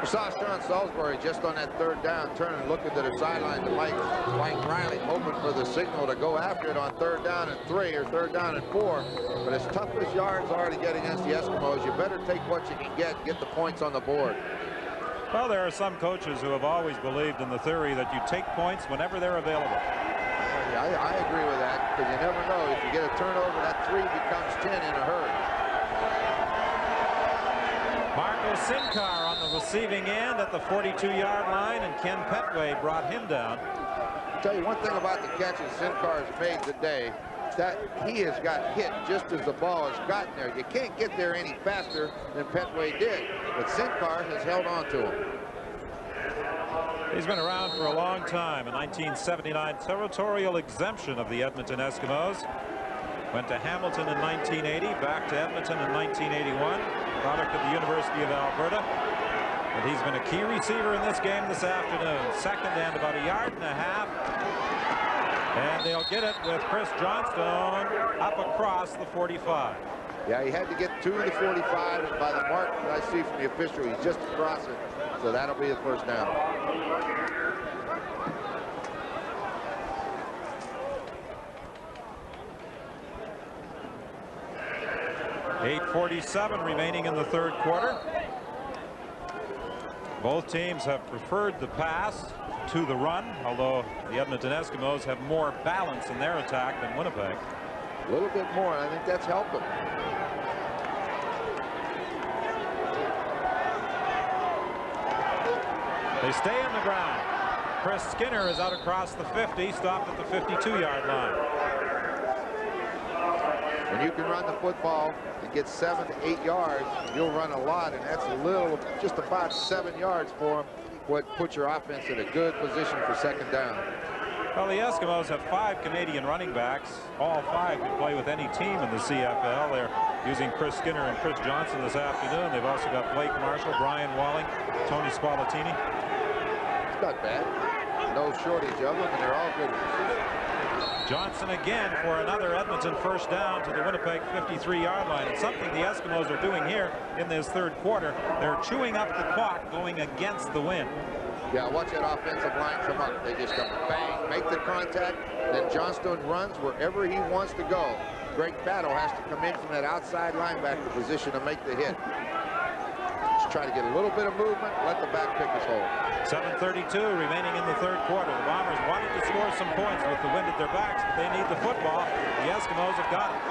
We saw Sean Salisbury just on that 3rd down turn and look into the sideline to Mike Riley, hoping for the signal to go after it on 3rd down and 3 or 3rd down and 4. But as tough as yards are to get against the Eskimos, you better take what you can get the points on the board. Well, there are some coaches who have always believed in the theory that you take points whenever they're available. I agree with that, because you never know. If you get a turnover, that 3 becomes 10 in a hurry. Marco Sinkar on the receiving end at the 42-yard line, and Ken Petway brought him down. I'll tell you one thing about the catches Sinkar has made today, that he has got hit just as the ball has gotten there. You can't get there any faster than Petway did, but Sinkar has held on to him. He's been around for a long time. A 1979 territorial exemption of the Edmonton Eskimos. Went to Hamilton in 1980, back to Edmonton in 1981. Product of the University of Alberta. And he's been a key receiver in this game this afternoon. 2nd and about 1.5 yards. And they'll get it with Chris Johnstone up across the 45. Yeah, he had to get to the 45, and by the mark that I see from the official, he's just across it. So that'll be the 1st down. 8:47 remaining in the third quarter. Both teams have preferred the pass to the run, although the Edmonton Eskimos have more balance in their attack than Winnipeg. A little bit more, and I think that's helped them. They stay on the ground. Chris Skinner is out across the 50, stopped at the 52-yard line. When you can run the football and get 7 to 8 yards, you'll run a lot, and that's a little, just about 7 yards for them, would put your offense in a good position for second down. Well, the Eskimos have 5 Canadian running backs. All 5 can play with any team in the CFL. They're using Chris Skinner and Chris Johnson this afternoon. They've also got Blake Marshall, Brian Walling, Tony Spallettini. It's not bad. No shortage of them, and they're all good. Johnson again for another Edmonton first down to the Winnipeg 53-yard line. It's something the Eskimos are doing here in this third quarter. They're chewing up the clock going against the wind. Yeah, watch that offensive line come up. They just come bang, make the contact, then Johnstone runs wherever he wants to go. Greg Battle has to come in from that outside linebacker position to make the hit. Just try to get a little bit of movement, let the back pick his hole. 7:32 remaining in the third quarter. The Bombers wanted to score some points with the wind at their backs, but they need the football. The Eskimos have got it.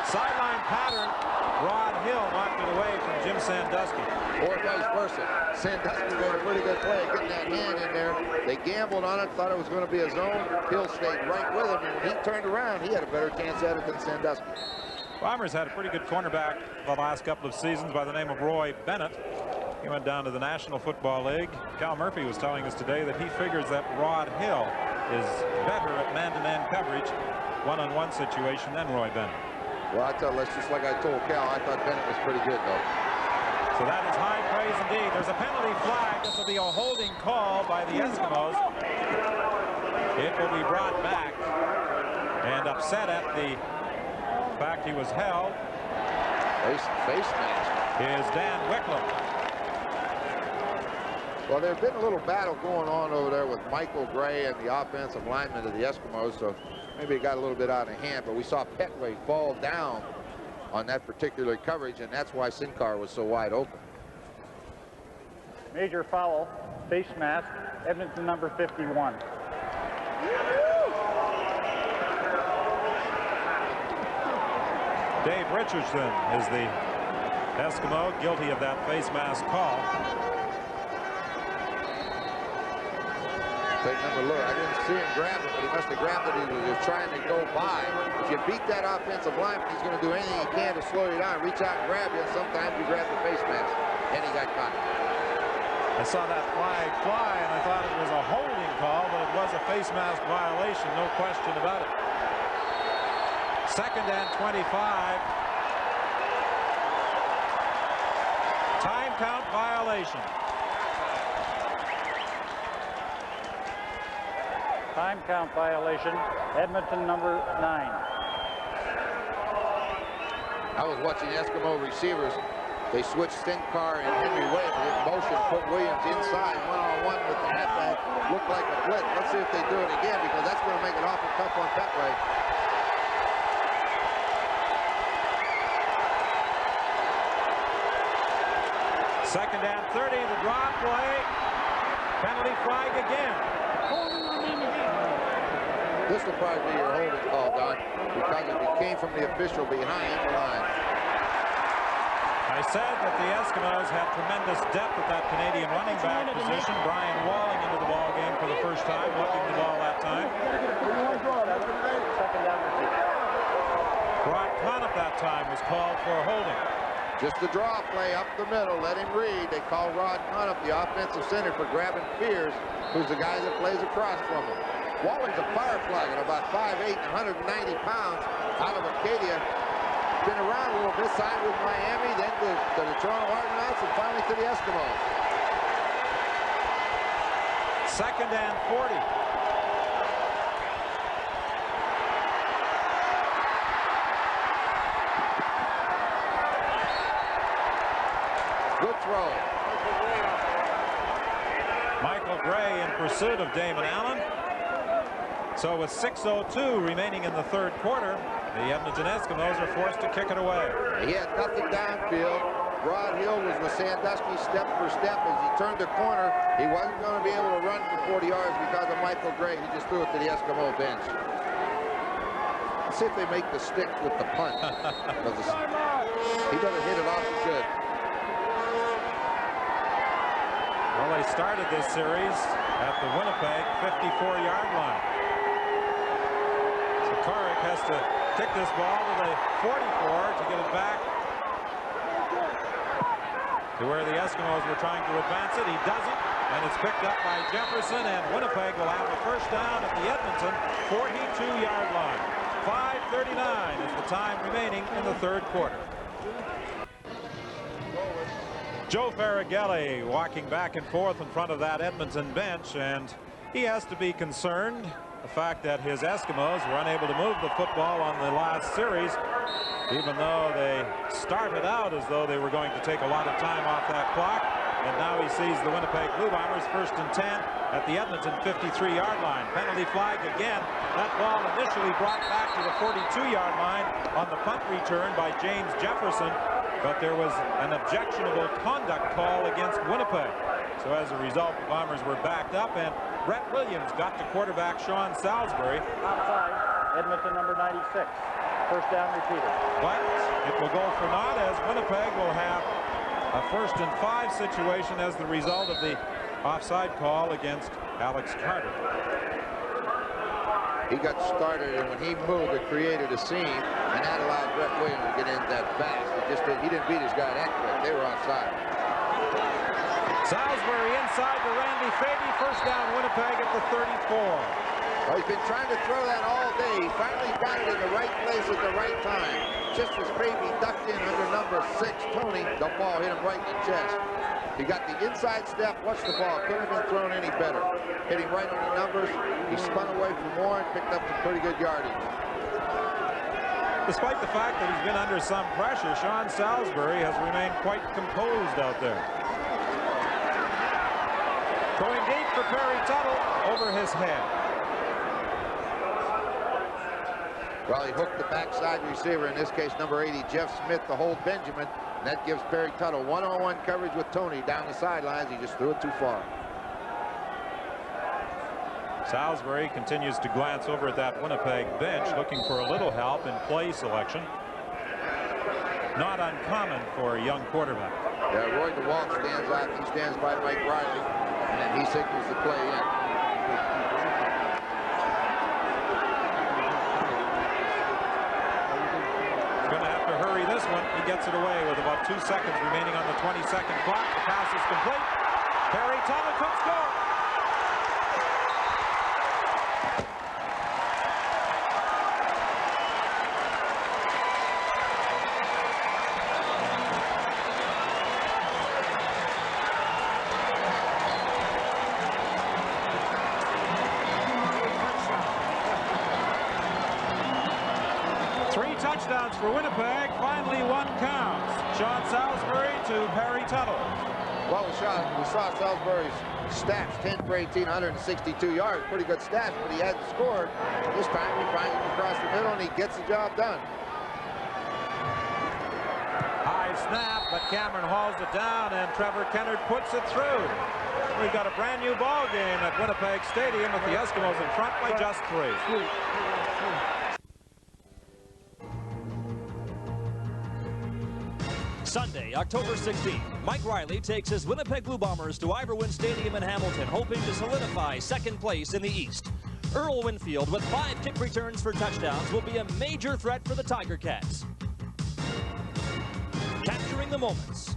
Sideline pattern. Rod Hill knocked it away from Jim Sandusky. Or vice versa. Sandusky made a pretty good play getting that hand in there. They gambled on it, thought it was going to be a zone. Hill stayed right with him, and when he turned around, he had a better chance at it than Sandusky. Bombers had a pretty good cornerback the last couple of seasons by the name of Roy Bennett. He went down to the National Football League. Cal Murphy was telling us today that he figures that Rod Hill is better at man-to-man coverage, one-on-one situation than Roy Bennett. Well, I tell you, that's just like I told Cal. I thought Bennett was pretty good, though. So that is high praise indeed. There's a penalty flag. This will be a holding call by the Eskimos. It will be brought back, and upset at the fact he was held Face mask is Dan Wicklund. Well, there's been a little battle going on over there with Michael Gray and the offensive lineman of the Eskimos, so maybe it got a little bit out of hand, but we saw Petway fall down on that particular coverage, and that's why Sincar was so wide open. Major foul, face mask, Edmonton number 51. Dave Richardson is the Eskimo guilty of that face mask call. Take another look. I didn't see him grab it, but he must have grabbed it. He was just trying to go by. If you beat that offensive lineman, he's going to do anything he can to slow you down, reach out and grab you, and sometimes you grab the face mask, and he got caught. I saw that flag fly, and I thought it was a holding call, but it was a face mask violation, no question about it. 2nd and 25. Time count violation. Time count violation, Edmonton number 9. I was watching Eskimo receivers. They switched Sincar and Henry Williams in motion, put Williams inside one-on-one with the halfback. Looked like a blitz. Let's see if they do it again, because that's going to make it awful tough on Petway. Second and 30, the drop play. Penalty flag again. This will probably be your holding call, Don, because it came from the official behind the line. I said that the Eskimos had tremendous depth at that Canadian running back position. Brian Walling into the ball game for the first time, looking the ball that time. Brock Conop that time was called for a holding. Just a draw play up the middle, let him read. They call Rod Conop, the offensive center, for grabbing Fears, who's the guy that plays across from him. Walling's a firefly at about 5'8", 190 pounds, out of Acadia. Been around a little bit, signed with Miami, then to the Toronto Argonauts, and finally to the Eskimos. 2nd and 40. Good throw. Michael Gray in pursuit of Damon Allen. So with 6:02 remaining in the third quarter, The Edmonton Eskimos are forced to kick it away. He had nothing downfield. Rod Hill was with Sandusky step for step. As he turned the corner, he wasn't going to be able to run for 40 yards because of Michael Gray. He just threw it to the Eskimo bench. Let's see if they make the stick with the punt. He better hit it awfully good. Well, they started this series at the Winnipeg 54-yard line. So Karek has to kick this ball to the 44 to get it back to where the Eskimos were trying to advance it. He doesn't, and it's picked up by Jefferson, and Winnipeg will have the first down at the Edmonton 42-yard line. 5:39 is the time remaining in the third quarter. Joe Farragelli walking back and forth in front of that Edmonton bench, and he has to be concerned. The fact that his Eskimos were unable to move the football on the last series, even though they started out as though they were going to take a lot of time off that clock. And now he sees the Winnipeg Blue Bombers 1st and 10 at the Edmonton 53-yard line. Penalty flag again. That ball initially brought back to the 42-yard line on the punt return by James Jefferson, but there was an objectionable conduct call against Winnipeg. So as a result, the Bombers were backed up, and Brett Williams got to quarterback Sean Salisbury. Outside, Edmonton number 96. First down repeated. But it will go for naught, as Winnipeg will have a 1st and 5 situation as the result of the offside call against Alex Carter. He got started, and when he moved, it created a seam, and that allowed Brett Williams to get in that fast. He didn't beat his guy that quick. They were offside. Salisbury inside to Randy Fabey. First down, Winnipeg at the 34. Well, he's been trying to throw that all day. He finally got it in the right place at the right time. Just as Fabey ducked in under number 6, Tony, the ball hit him right in the chest. He got the inside step. Watch the ball. Couldn't have been thrown any better. Hitting right on the numbers. He spun away from more and picked up some pretty good yardage. Despite the fact that he's been under some pressure, Sean Salisbury has remained quite composed out there. Going deep for Perry Tuttle over his head. Well, he hooked the backside receiver, in this case number 80, Jeff Smith, to hold Benjamin, and that gives Perry Tuttle one-on-one coverage with Tony down the sidelines. He just threw it too far. Salisbury continues to glance over at that Winnipeg bench, looking for a little help in play selection. Not uncommon for a young quarterback. Yeah, Roy DeWalt stands out. He stands by Mike Riley, and he signals the play in. He gets it away with about 2 seconds remaining on the 22nd clock. The pass is complete. Perry Tuttle could score. Touchdowns for Winnipeg. Finally, one counts. Sean Salisbury to Perry Tuttle. Well, we saw Salisbury's stats, 10 for 18, 162 yards. Pretty good stats, but he hadn't scored. This time he finds him across the middle, and he gets the job done. High snap, but Cameron hauls it down, and Trevor Kennard puts it through. We've got a brand new ball game at Winnipeg Stadium with the Eskimos in front by just 3. Sunday, October 16th, Mike Riley takes his Winnipeg Blue Bombers to Iverwin Stadium in Hamilton, hoping to solidify second place in the East. Earl Winfield, with 5 kick returns for touchdowns, will be a major threat for the Tiger Cats. Capturing the moments.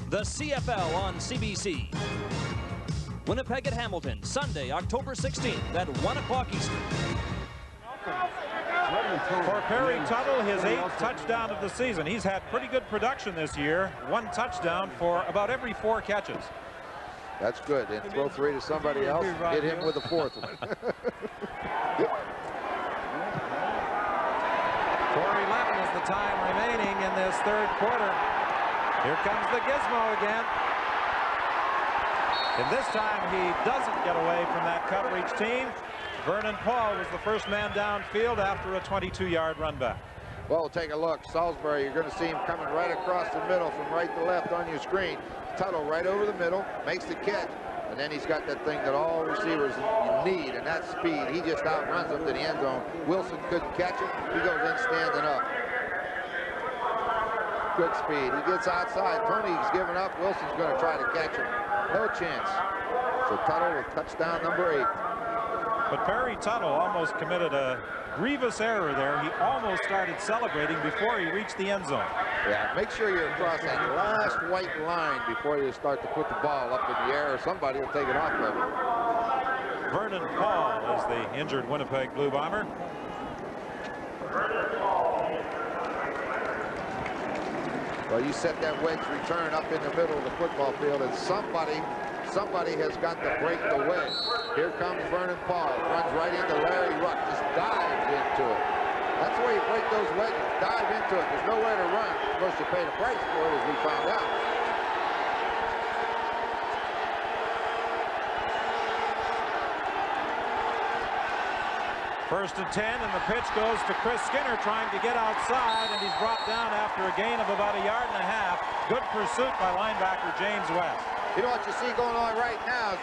The CFL on CBC. Winnipeg at Hamilton, Sunday, October 16th at 1 o'clock Eastern. For Perry Tuttle, his 8th touchdown of the season. He's had pretty good production this year. 1 touchdown for about every 4 catches. That's good. And throw 3 to somebody else. Hit him with a 4th one. 4:11 is the time remaining in this third quarter. Here comes the gizmo again. And this time he doesn't get away from that coverage team. Vernon Paul was the first man downfield after a 22-yard run back. Well, take a look. Salisbury, you're going to see him coming right across the middle from right to left on your screen. Tuttle right over the middle, makes the catch, and then he's got that thing that all receivers need, and that's speed. He just outruns them to the end zone. Wilson couldn't catch him. He goes in standing up. Good speed. He gets outside. Tony's giving up. Wilson's going to try to catch him. No chance. So Tuttle with touchdown number 8. But Perry Tuttle almost committed a grievous error there. He almost started celebrating before he reached the end zone. Yeah, make sure you're across that last white line before you start to put the ball up in the air, or somebody will take it off of you. Vernon Paul is the injured Winnipeg Blue Bomber. Well, you set that wedge return up in the middle of the football field, and somebody has got to break the wedge. Here comes Vernon Paul, runs right into Larry Ruck, just dives into it. That's the way you break those wedges, dive into it. There's nowhere to run. Of course, you pay the price for it, as we found out. First and 10, and the pitch goes to Chris Skinner trying to get outside, and he's brought down after a gain of about 1.5 yards. Good pursuit by linebacker James West. You know what you see going on right now is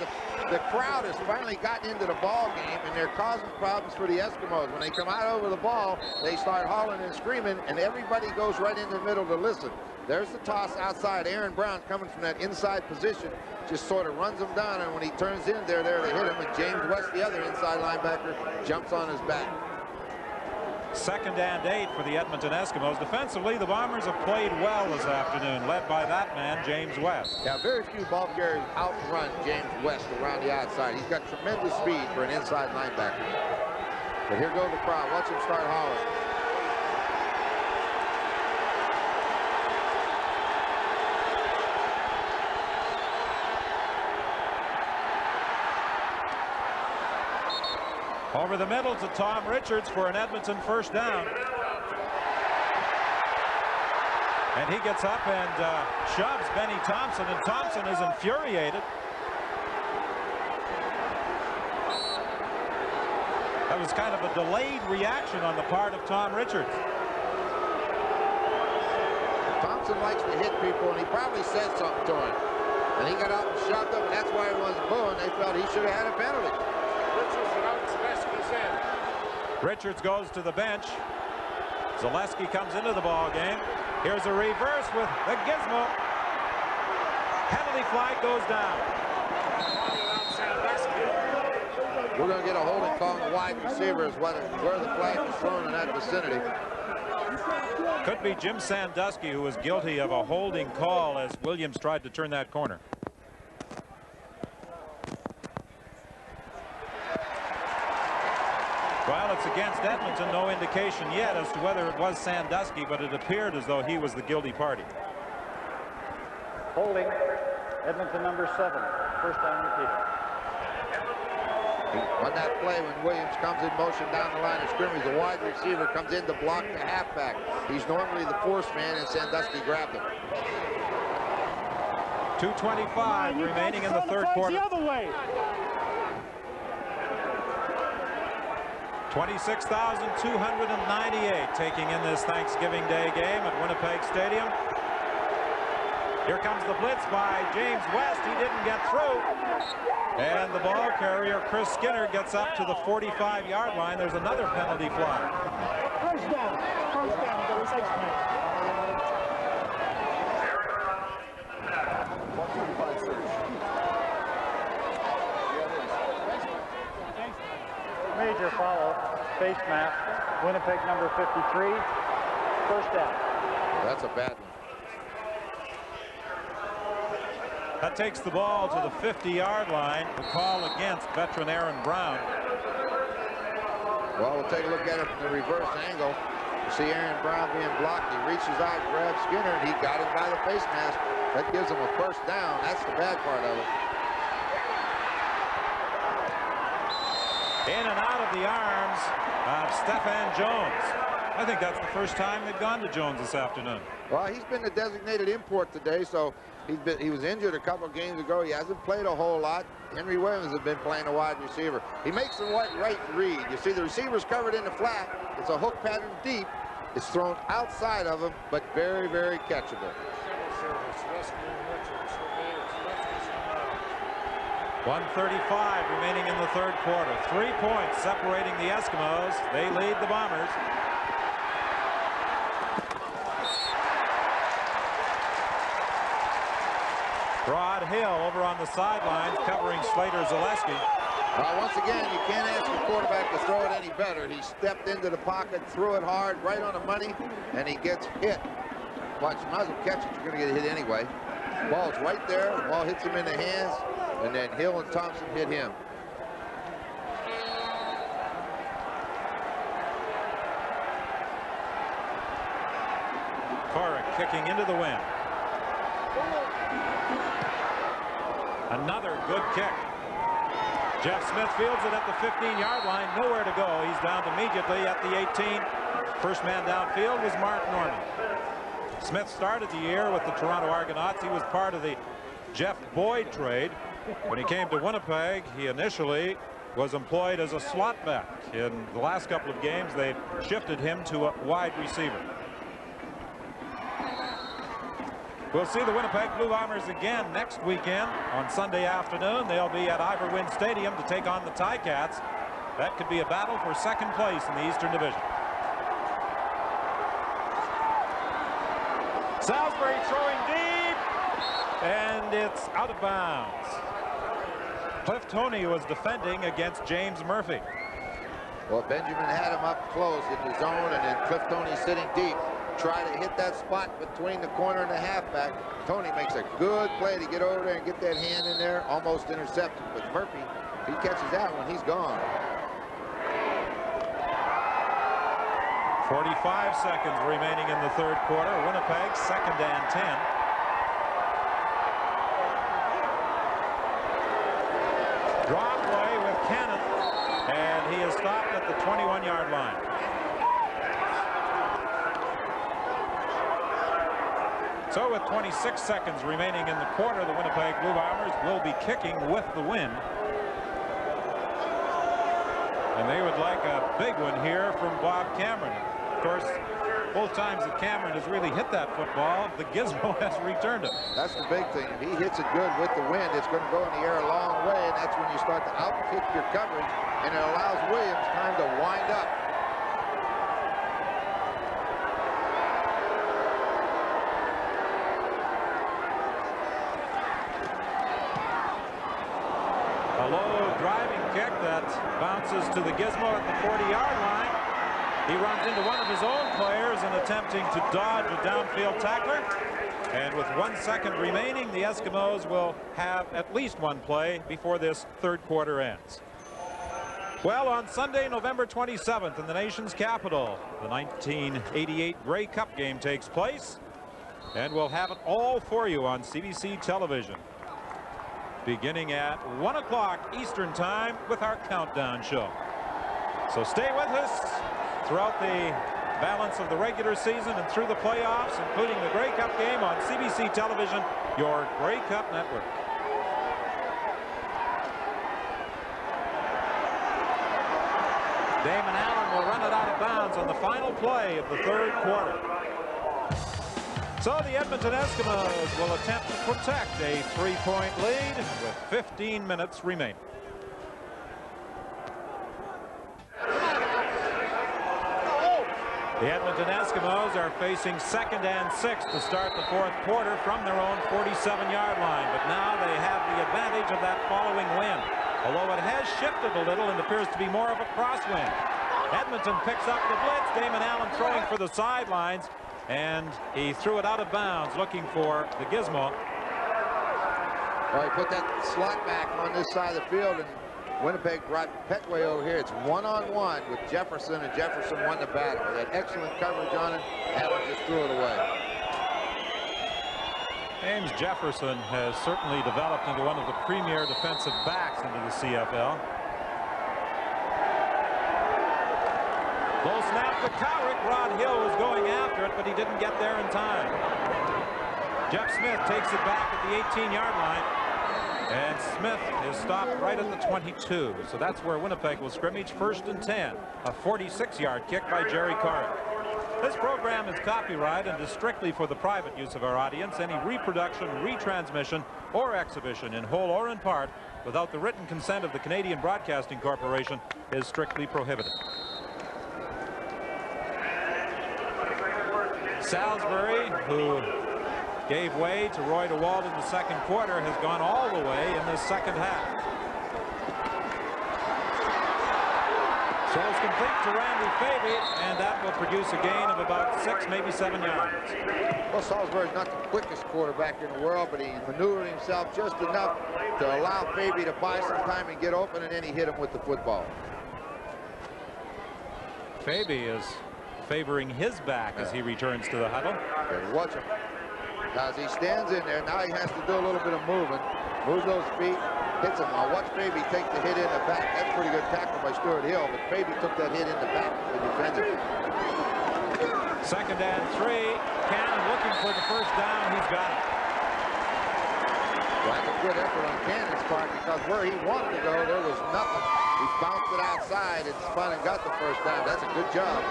the crowd has finally gotten into the ball game, and they're causing problems for the Eskimos. When they come out over the ball, they start hollering and screaming, and everybody goes right in the middle to listen. There's the toss outside. Aaron Brown coming from that inside position just sort of runs him down, and when he turns in, they're there to hit him, and James West, the other inside linebacker, jumps on his back. 2nd and 8 for the Edmonton Eskimos. Defensively, the Bombers have played well this afternoon, led by that man, James West. Yeah, very few ball carriers outrun James West around the outside. He's got tremendous speed for an inside linebacker. But here goes the crowd. Watch him start hollering. Over the middle to Tom Richards for an Edmonton first down. And he gets up and shoves Benny Thompson, and Thompson is infuriated. That was kind of a delayed reaction on the part of Tom Richards. Thompson likes to hit people, and he probably said something to him. And he got out and shoved him, and that's why everyone's booing. They felt he should have had a penalty. Richards goes to the bench. Zaleski comes into the ball game. Here's a reverse with the gizmo. Penalty flag goes down. We're going to get a holding call on the wide receiver is where the flag was thrown in that vicinity. Could be Jim Sandusky, who was guilty of a holding call as Williams tried to turn that corner. Well, it's against Edmonton. No indication yet as to whether it was Sandusky, but it appeared as though he was the guilty party. Holding, Edmonton number 7. First down repeated. On that play, when Williams comes in motion down the line of scrimmage, the wide receiver comes in to block the halfback. He's normally the force man, and Sandusky grabbed him. 2:25 remaining in the third quarter. The other way. 26,298 taking in this Thanksgiving Day game at Winnipeg Stadium. Here comes the blitz by James West. He didn't get through. And the ball carrier, Chris Skinner, gets up to the 45-yard line. There's another penalty flag. First down. First down. There was Major follow, face mask, Winnipeg number 53, first down. That's a bad one. That takes the ball to the 50-yard line. The call against veteran Aaron Brown. Well, we'll take a look at it from the reverse angle. You see Aaron Brown being blocked. He reaches out, grabs Skinner, and he got him by the face mask. That gives him a first down. That's the bad part of it. In and out of the arms of Stephan Jones. I think that's the first time they've gone to Jones this afternoon. Well, he's been the designated import today, so he was injured a couple of games ago. He hasn't played a whole lot. Henry Williams has been playing a wide receiver. He makes the right read. You see the receiver's covered in the flat. It's a hook pattern deep. It's thrown outside of him, but very, very catchable. 1:35 remaining in the third quarter. 3 points separating the Eskimos. They lead the Bombers. Rod Hill over on the sidelines covering Slater-Zaleski. Once again, you can't ask the quarterback to throw it any better. He stepped into the pocket, threw it hard, right on the money, and he gets hit. Watch, you might as well catch it. You're going to get hit anyway. Ball's right there. The ball hits him in the hands, and then Hill and Thompson hit him. Corrick kicking into the wind. Another good kick. Jeff Smith fields it at the 15-yard line. Nowhere to go. He's down immediately at the 18. First man downfield was Mark Norman. Smith started the year with the Toronto Argonauts. He was part of the Jeff Boyd trade. When he came to Winnipeg, he initially was employed as a slot back. In the last couple of games, they shifted him to a wide receiver. We'll see the Winnipeg Blue Bombers again next weekend on Sunday afternoon. They'll be at Ivor-Wynne Stadium to take on the Ticats. That could be a battle for second place in the Eastern Division. Salisbury throwing deep, and it's out of bounds. Cliff Toney was defending against James Murphy. Well, Benjamin had him up close in the zone, and then Cliff Toney sitting deep. Try to hit that spot between the corner and the halfback. Toney makes a good play to get over there and get that hand in there, almost intercepted. But Murphy, if he catches that one, he's gone. 45 seconds remaining in the third quarter. Winnipeg, 2nd and 10. Draw play with Cannon, and he is stopped at the 21-yard line. So with 26 seconds remaining in the quarter, the Winnipeg Blue Bombers will be kicking with the wind. And they would like a big one here from Bob Cameron. Of course, both times that Cameron has really hit that football, the Gizmo has returned it. That's the big thing. If he hits it good with the wind, it's going to go in the air a long way, and that's when you start to outkick your coverage, and it allows Williams time to wind up. A low driving kick that bounces to the Gizmo at the 40-yard line. He runs into one of his own players and attempting to dodge a downfield tackler. And with 1 second remaining, the Eskimos will have at least one play before this third quarter ends. Well, on Sunday, November 27th in the nation's capital, the 1988 Grey Cup game takes place. And we'll have it all for you on CBC television, beginning at 1 o'clock Eastern time with our countdown show. So stay with us throughout the balance of the regular season and through the playoffs, including the Grey Cup game on CBC television, your Grey Cup network. Damon Allen will run it out of bounds on the final play of the third quarter. So the Edmonton Eskimos will attempt to protect a 3-point lead with 15 minutes remaining. The Edmonton Eskimos are facing 2nd and 6 to start the fourth quarter from their own 47-yard line. But now they have the advantage of that following wind, although it has shifted a little and appears to be more of a crosswind. Edmonton picks up the blitz. Damon Allen throwing for the sidelines, and he threw it out of bounds looking for the Gizmo. Well, he put that slot back on this side of the field, and Winnipeg brought Petway over here. It's one-on-one with Jefferson, and Jefferson won the battle. They had excellent coverage on it. Allen just threw it away. James Jefferson has certainly developed into one of the premier defensive backs into the CFL. Low snap to Cowrick. Rod Hill was going after it, but he didn't get there in time. Jeff Smith takes it back at the 18-yard line. And Smith is stopped right at the 22. So that's where Winnipeg will scrimmage. 1st and 10. A 46-yard kick by Jerry Carter. This program is copyrighted and is strictly for the private use of our audience. Any reproduction, retransmission, or exhibition in whole or in part without the written consent of the Canadian Broadcasting Corporation is strictly prohibited. Salisbury, who gave way to Roy DeWalt in the second quarter, has gone all the way in the second half. So it's complete to Randy Faby, and that will produce a gain of about 6, maybe 7 yards. Well, Salisbury's not the quickest quarterback in the world, but he maneuvered himself just enough to allow Faby to buy some time and get open, and then he hit him with the football. Faby is favoring his back as he returns to the huddle. Okay, watch him. As he stands in there, now he has to do a little bit of movement. Moves those feet, hits him. Now watch Faby take the hit in the back. That's a pretty good tackle by Stuart Hill, but Faby took that hit in the back to the defender. 2nd and 3. Cannon looking for the first down. He's got it. Well, that's a good effort on Cannon's part, because where he wanted to go, there was nothing. He bounced it outside and finally got the first down. That's a good job.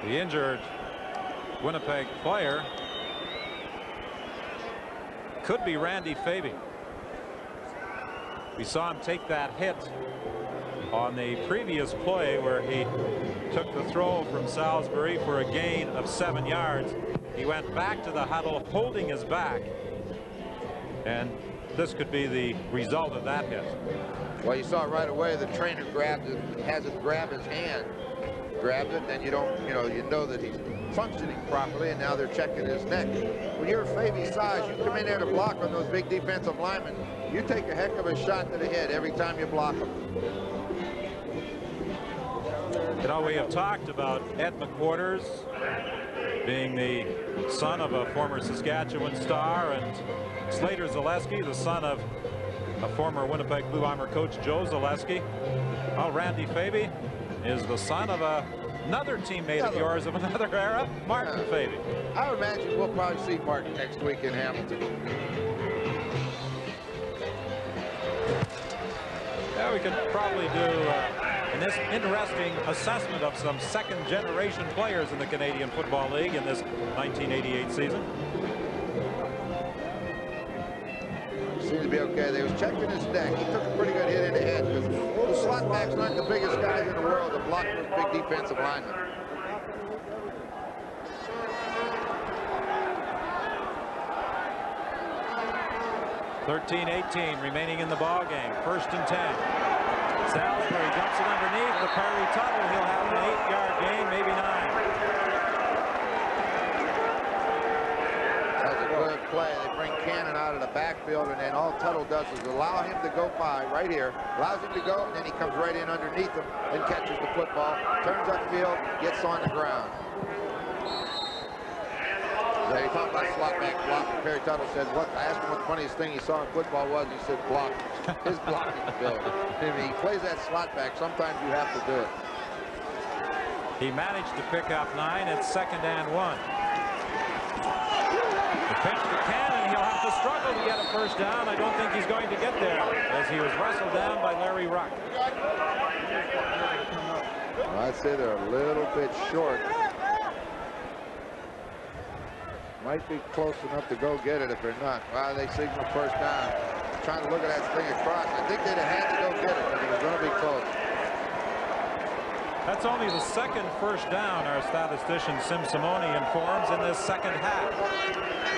The injured Winnipeg player could be Randy Faby. We saw him take that hit on the previous play where he took the throw from Salisbury for a gain of 7 yards. He went back to the huddle holding his back, and this could be the result of that hit. Well, you saw right away the trainer grabbed it, has it grab his hand. Grabbed it, then you know that he's functioning properly, and now they're checking his neck. When you're Faby's size, you come in there to block on those big defensive linemen. You take a heck of a shot to the head every time you block them. You know, we have talked about Ed McQuarters being the son of a former Saskatchewan star, and Slater Zaleski, the son of a former Winnipeg Blue Bomber coach, Joe Zaleski. Well, Randy Faby is the son of another teammate of yours of another era, Martin Faby. I would imagine we'll probably see Martin next week in Hamilton. Yeah, we could probably do an interesting assessment of some second-generation players in the Canadian Football League in this 1988 season. Seems to be okay. They was checking his neck. He took a pretty good hit in the head, because the slot backs aren't the biggest guys in the world to block those big defensive linemen. .13-18 remaining in the ball game. 1st and 10. Salisbury dumps it underneath the Perry Tuttle. He'll have an 8-yard gain, maybe 9. That's a good play. They bring Cannon out of the backfield, and then all Tuttle does is allow him to go by right here. Allows him to go, and then he comes right in underneath him and catches the football, turns upfield, gets on the ground. So he talked about slot back blocking. Perry Tuttle said, I asked him what the funniest thing he saw in football was. He said block. His blocking ability. If he plays that slot back, sometimes you have to do it. He managed to pick up 9. It's 2nd and 1. The pitch to Cannon. He'll have to struggle to get a first down. I don't think he's going to get there, as he was wrestled down by Larry Ruck. Well, I'd say they're a little bit short. Might be close enough to go get it if they're not. Wow, they signal first down. Trying to look at that thing across. I think they'd have had to go get it, but it was going to be close. That's only the 2nd first down, our statistician Sim Simone informs, in this second half.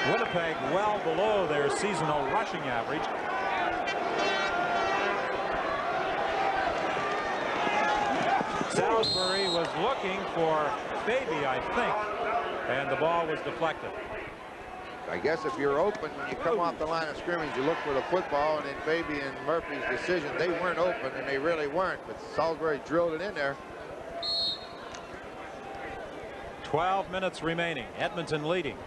Winnipeg well below their seasonal rushing average. Salisbury was looking for Faby, I think, and the ball was deflected. I guess if you're open when you come off the line of scrimmage, you look for the football, and in Faby and Murphy's decision, they weren't open, and they really weren't, but Salisbury drilled it in there. 12 minutes remaining. Edmonton leading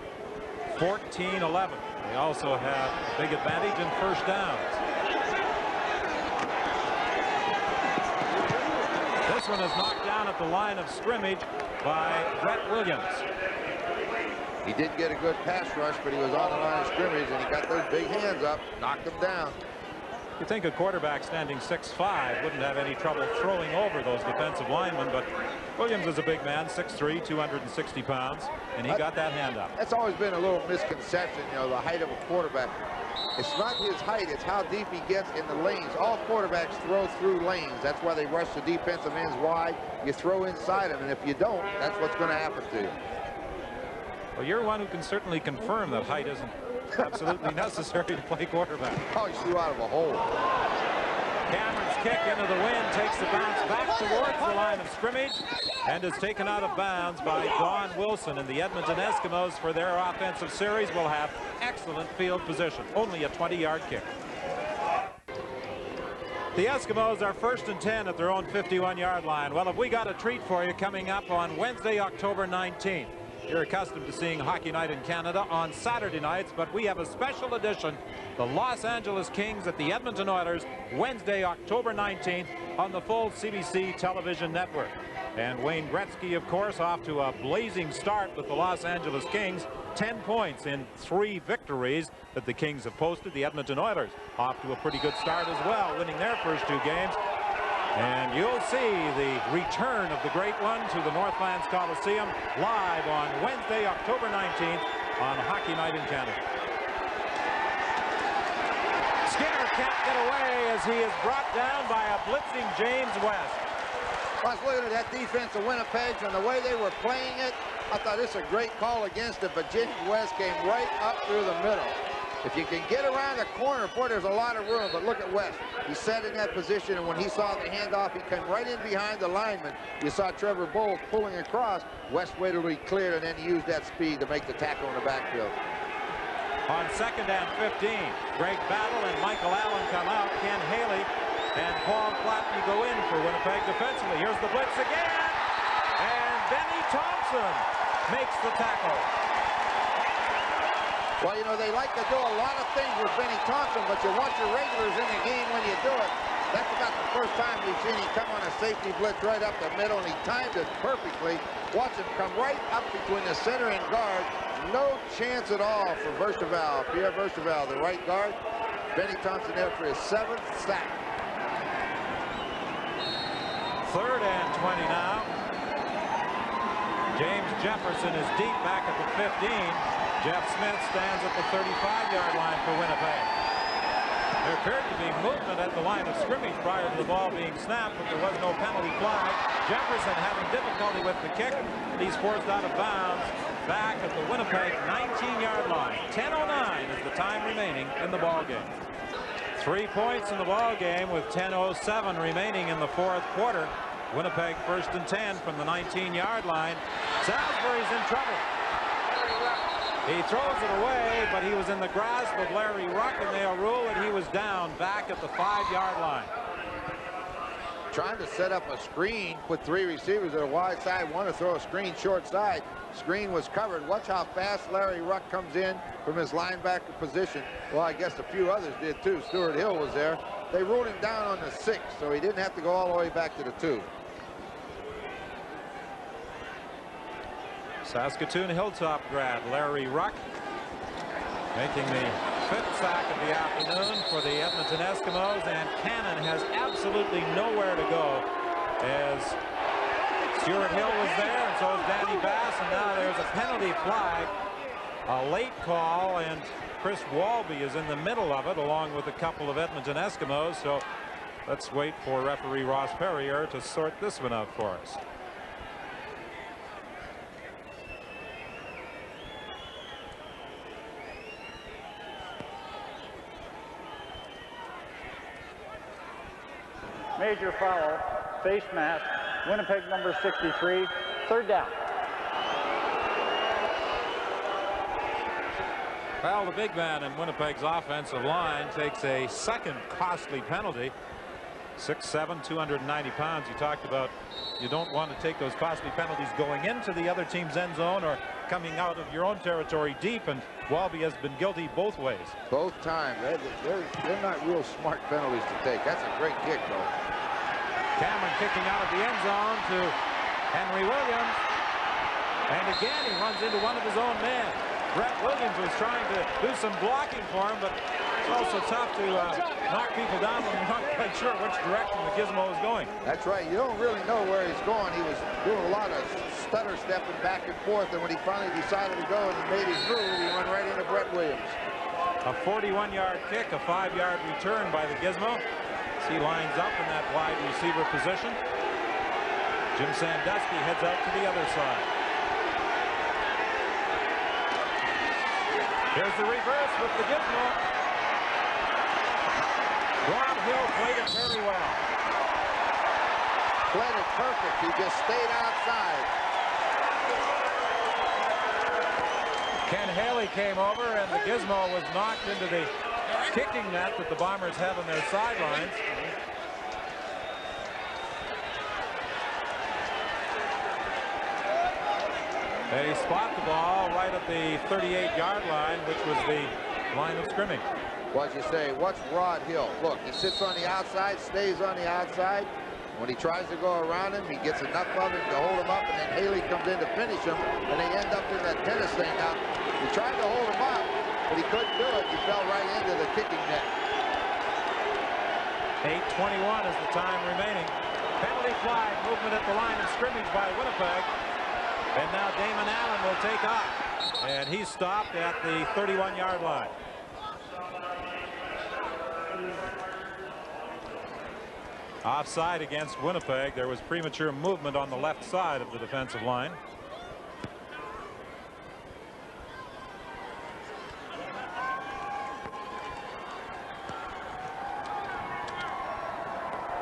14-11. They also have a big advantage in first downs. This one is knocked down at the line of scrimmage by Brett Williams. He didn't get a good pass rush, but he was on the line of scrimmage, and he got those big hands up, knocked him down. You think a quarterback standing 6'5" wouldn't have any trouble throwing over those defensive linemen, but Williams is a big man, 6'3", 260 pounds, and he got that hand up. That's always been a little misconception, you know, the height of a quarterback. It's not his height, it's how deep he gets in the lanes. All quarterbacks throw through lanes. That's why they rush the defensive ends wide. You throw inside them, and if you don't, that's what's going to happen to you. Well, you're one who can certainly confirm that height isn't absolutely necessary to play quarterback. Oh, he flew out of a hole. Cameron's kick into the wind takes the bounce back towards the line of scrimmage and is taken out of bounds by Don Wilson. And the Edmonton Eskimos, for their offensive series, will have excellent field position. Only a 20-yard kick. The Eskimos are 1st and 10 at their own 51-yard line. Well, have we got a treat for you coming up on Wednesday, October 19th. You're accustomed to seeing Hockey Night in Canada on Saturday nights, but we have a special edition, the Los Angeles Kings at the Edmonton Oilers, Wednesday, October 19th on the full CBC television network. And Wayne Gretzky, of course, off to a blazing start with the Los Angeles Kings. 10 points in 3 victories that the Kings have posted. The Edmonton Oilers off to a pretty good start as well, winning their first 2 games. And you'll see the return of the great one to the Northlands Coliseum live on Wednesday, October 19th on Hockey Night in Canada. Skinner can't get away as he is brought down by a blitzing James West. I was looking at that defense of Winnipeg and the way they were playing it. I thought this was a great call against it, but James West came right up through the middle. If you can get around the corner, boy, there's a lot of room. But look at West. He sat in that position, and when he saw the handoff, he came right in behind the lineman. You saw Trevor Bowles pulling across. West waited till he cleared, and then he used that speed to make the tackle in the backfield. On 2nd and 15, Greg Battle and Michael Allen come out. Ken Haley and Paul Flatley go in for Winnipeg defensively. Here's the blitz again, and Benny Thompson makes the tackle. Well, you know, they like to do a lot of things with Benny Thompson, but you want your regulars in the game when you do it. That's about the first time we've seen him come on a safety blitz right up the middle, and he timed it perfectly. Watch him come right up between the center and guard. No chance at all for Vercheval, Pierre Vercheval, the right guard. Benny Thompson there for his 7th sack. 3rd and 20 now. James Jefferson is deep back at the 15. Jeff Smith stands at the 35-yard line for Winnipeg. There appeared to be movement at the line of scrimmage prior to the ball being snapped, but there was no penalty flag. Jefferson having difficulty with the kick. He's forced out of bounds back at the Winnipeg 19-yard line. 10:09 is the time remaining in the ball game. 3 points in the ball game with 10:07 remaining in the 4th quarter. Winnipeg 1st and 10 from the 19-yard line. Salisbury's in trouble. He throws it away, but he was in the grasp of Larry Ruck, and they'll rule that he was down back at the 5-yard line. Trying to set up a screen, put 3 receivers at a wide side, one to throw a screen short side. Screen was covered. Watch how fast Larry Ruck comes in from his linebacker position. Well, I guess a few others did too. Stuart Hill was there. They ruled him down on the 6, so he didn't have to go all the way back to the 2. Saskatoon Hilltop grad Larry Ruck making the 5th sack of the afternoon for the Edmonton Eskimos, and Cannon has absolutely nowhere to go as Stuart Hill was there, and so is Danny Bass, and now there's a penalty flag, a late call, and Chris Walby is in the middle of it along with a couple of Edmonton Eskimos. So let's wait for referee Ross Perrier to sort this one out for us. Major foul, face mask, Winnipeg number 63, 3rd down. Well, the big man in Winnipeg's offensive line takes a 2nd costly penalty. 6'7", 290 pounds. You talked about you don't want to take those costly penalties going into the other team's end zone or coming out of your own territory deep, and Walby has been guilty both ways. Both times. They're not real smart penalties to take. That's a great kick, though. Cameron kicking out of the end zone to Henry Williams. And again, he runs into one of his own men. Brett Williams was trying to do some blocking for him, but it's also tough to knock people down when you're not quite sure which direction the gizmo is going. That's right. You don't really know where he's going. He was doing a lot of stutter stepping back and forth, and when he finally decided to go and he made his move, he went right into Brett Williams. A 41-yard kick, a 5-yard return by the gizmo. As he lines up in that wide receiver position. Jim Sandusky heads out to the other side. Here's the reverse with the gizmo. Ron Hill played it very well. Played it perfect. He just stayed outside. Ken Haley came over, and the gizmo was knocked into the kicking net that the Bombers have on their sidelines. They spot the ball right at the 38-yard line, which was the line of scrimmage. Well, as you say, what's Rod Hill? Look, he sits on the outside, stays on the outside. When he tries to go around him, he gets enough of him to hold him up, and then Haley comes in to finish him, and they end up in that tennis thing. Now, he tried to hold him up, but he couldn't do it. He fell right into the kicking net. 8:21 is the time remaining. Penalty flag movement at the line of scrimmage by Winnipeg. And now Damon Allen will take off. And he stopped at the 31-yard line. Offside against Winnipeg. There was premature movement on the left side of the defensive line.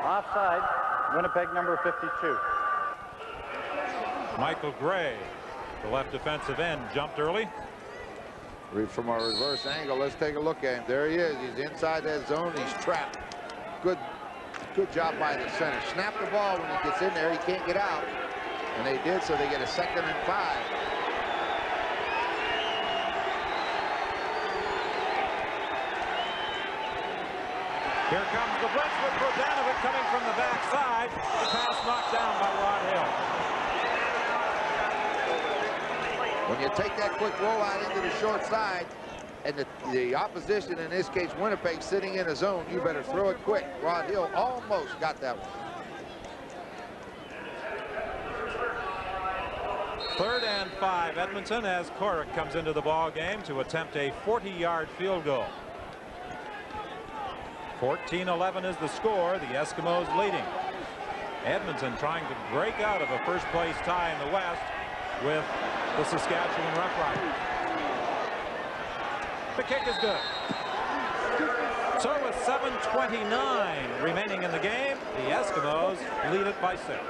Offside, Winnipeg number 52. Michael Gray, the left defensive end, jumped early. Read from our reverse angle. Let's take a look at him. There he is. He's inside that zone. He's trapped. Good job by the center. Snap the ball when he gets in there. He can't get out. And they did, so they get a 2nd and 5. Here comes the blitz with Brodanovic coming from the backside. The pass knocked down by Rod Hill. When you take that quick rollout into the short side, and the opposition, in this case Winnipeg, sitting in a zone, you better throw it quick. Rod Hill almost got that one. 3rd and 5, Edmonton, as Corrick comes into the ball game to attempt a 40-yard field goal. 14-11 is the score. The Eskimos leading. Edmonton trying to break out of a first-place tie in the West with the Saskatchewan Roughriders. The kick is good. So with 7:29 remaining in the game, the Eskimos lead it by 6.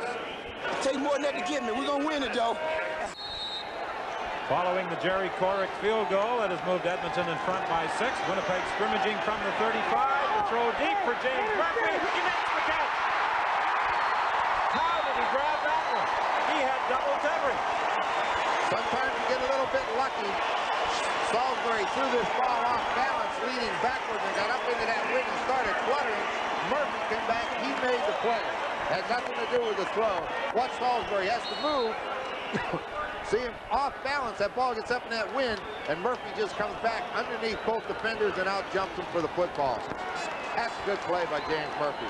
Take more than that to get me. We're going to win it, though. Following the Jerry Corrick field goal, that has moved Edmonton in front by 6. Winnipeg scrimmaging from the 35. The throw deep for James Murphy. He makes the catch. How did he grab that one? He had double coverage. Sometimes you get a little bit lucky. Salisbury threw this ball off balance, leaning backwards, and got up into that wind and started fluttering. Murphy came back. He made the play. Had nothing to do with the throw. Watch Salisbury has to move. See him off balance. That ball gets up in that wind, and Murphy just comes back underneath both defenders and out jumps him for the football. That's a good play by James Murphy.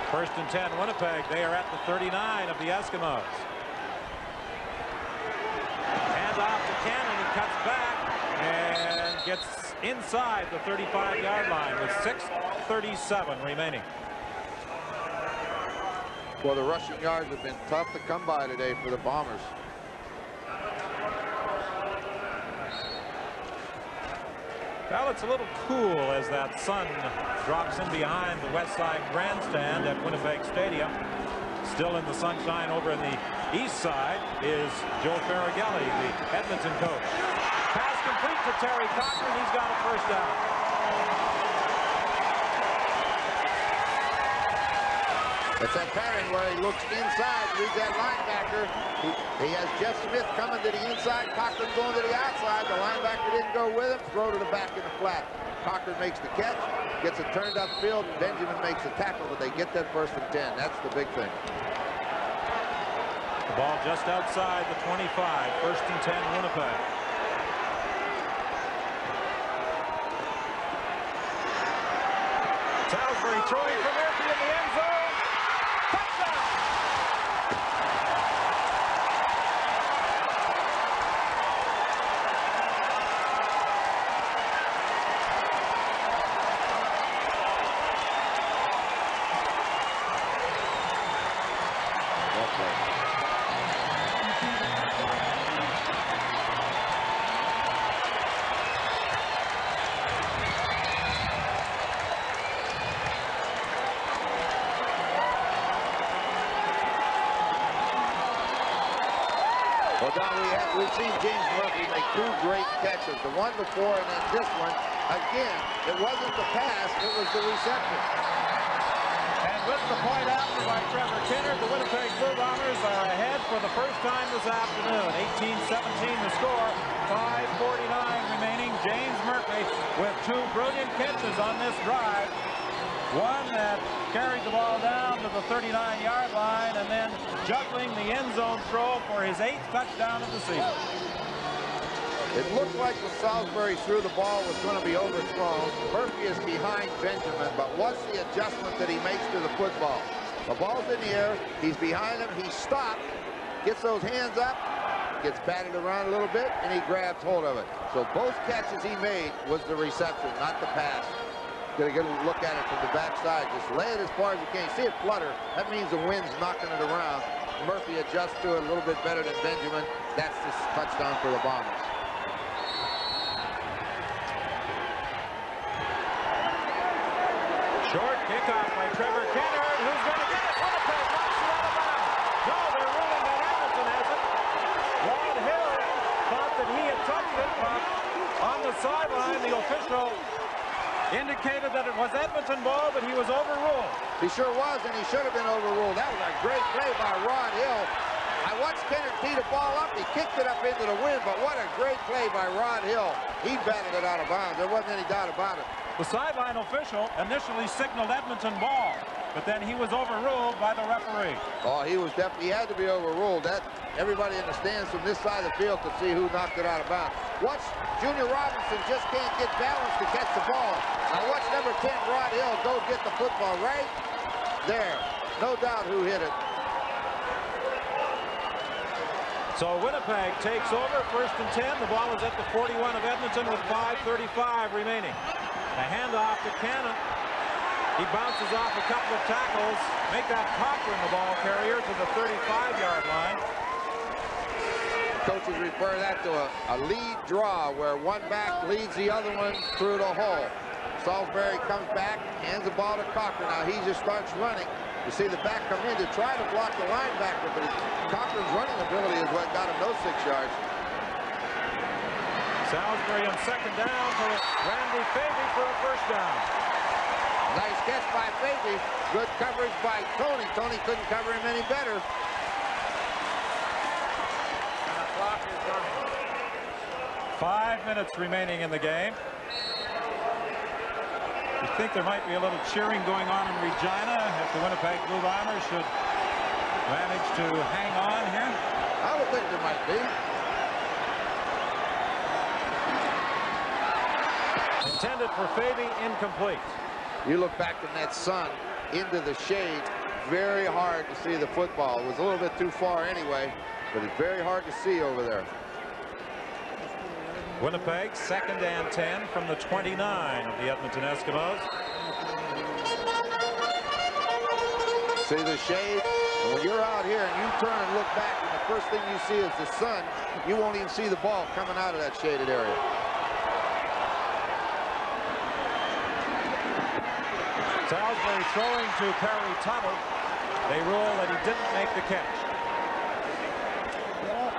1st and 10, Winnipeg. They are at the 39 of the Eskimos. Hand off to Cannon. He cuts back and gets inside the 35-yard line with 6:37 remaining. Well, the rushing yards have been tough to come by today for the Bombers. Well, it's a little cool as that sun drops in behind the west side grandstand at Winnipeg Stadium. Still in the sunshine over in the east side is Joe Farragelli, the Edmonton coach. Pass complete to Terry Cochran. He's got a 1st down. It's that pattern where he looks inside, reads that linebacker. He has Jeff Smith coming to the inside, Cochran going to the outside. The linebacker didn't go with him, throw to the back in the flat. Cochran makes the catch, gets it turned upfield. Benjamin makes the tackle, but they get that 1st and 10. That's the big thing. The ball just outside the 25, 1st and 10, Winnipeg. Salisbury throwing for Murphy in the end zone. Touchdown! We've seen James Murphy make 2 great catches. The one before and then this one. Again, it wasn't the pass, it was the reception. And with the point after by Trevor Kinner, the Winnipeg Blue Bombers are ahead for the first time this afternoon. 18-17 the score, 5:49 remaining. James Murphy with 2 brilliant catches on this drive. One that carried the ball down to the 39-yard line and then juggling the end zone throw for his 8th touchdown of the season. It looked like when Salisbury threw the ball was going to be overthrown. Murphy is behind Benjamin, but what's the adjustment that he makes to the football? The ball's in the air, he's behind him, he stopped, gets those hands up, gets batted around a little bit, and he grabs hold of it. So both catches he made was the reception, not the pass. Gonna get a look at it from the backside. Just lay it as far as you can. See it flutter. That means the wind's knocking it around. Murphy adjusts to it a little bit better than Benjamin. That's the touchdown for the Bombers. Short kickoff by Trevor Kinner. Who's going to get it? Winnipeg knocks it out of bounds. No, they're ruling that Edmonton has it. Rod Hill thought that he had touched it, but on the sideline, the official indicated that it was Edmonton ball, but he was overruled. He sure was, and he should have been overruled. That was a great play by Rod Hill. I watched Kinner tee the ball up. He kicked it up into the wind, but what a great play by Rod Hill. He batted it out of bounds. There wasn't any doubt about it. The sideline official initially signaled Edmonton ball, but then he was overruled by the referee. Oh, he had to be overruled. That everybody in the stands from this side of the field could see who knocked it out of bounds. Watch, Junior Robinson just can't get balance to catch the ball. Now watch number 10, Rod Hill, go get the football right there. No doubt who hit it. So Winnipeg takes over, 1st and 10. The ball is at the 41 of Edmonton with 5:35 remaining. A handoff to Cannon. He bounces off a couple of tackles. Make that Cochran the ball carrier to the 35-yard line. Coaches refer that to a lead draw where one back leads the other one through the hole. Salisbury comes back, hands the ball to Cochran. Now he just starts running. You see the back come in to try to block the linebacker, but Cochran's running ability is what got him those 6 yards. Salisbury on 2nd down for Randy Fabey for a 1st down. Nice catch by Fabey. Good coverage by Tony. Tony couldn't cover him any better. And the clock is on. 5 minutes remaining in the game. You think there might be a little cheering going on in Regina if the Winnipeg Blue Bombers should manage to hang on here? I would think there might be. Intended for Fabey, incomplete. You look back in that sun into the shade, very hard to see the football. It was a little bit too far anyway, but it's very hard to see over there. Winnipeg, 2nd and 10 from the 29 of the Edmonton Eskimos. See the shade? And when you're out here and you turn and look back and the first thing you see is the sun, you won't even see the ball coming out of that shaded area. Salisbury throwing to Perry Tuttle. They rule that he didn't make the catch.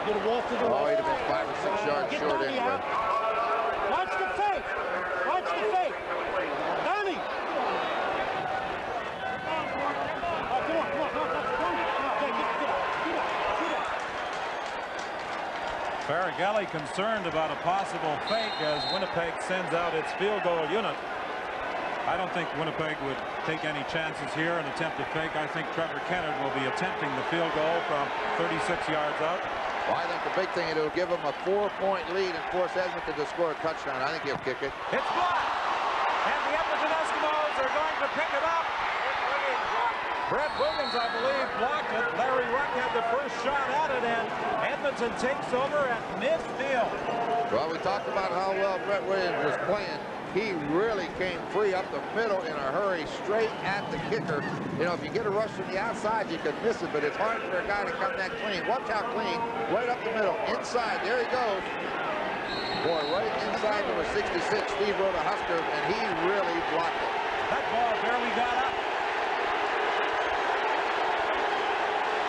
Oh, he'd have been 5 or 6 yards short anyway. Watch the fake. Watch the fake. Donnie. Oh, come on. Farragelli concerned about a possible fake as Winnipeg sends out its field goal unit. I don't think Winnipeg would take any chances here and attempt a fake. I think Trevor Kennard will be attempting the field goal from 36 yards out. Well, I think the big thing is it'll give him a 4-point lead and force Edmonton to score a touchdown. I think he'll kick it. It's blocked. And the Edmonton Eskimos are going to pick it up. Brett Williams, I believe, blocked it. Larry Ruck had the first shot at it, and Edmonton takes over at midfield. Well, we talked about how well Brett Williams was playing. He really came free up the middle in a hurry, straight at the kicker. You know, if you get a rush from the outside, you could miss it, but it's hard for a guy to come that clean. Watch how clean. Right up the middle. Inside. There he goes. Boy, right inside number 66, Steve Rhoda Husker, and he really blocked it. That ball barely got up.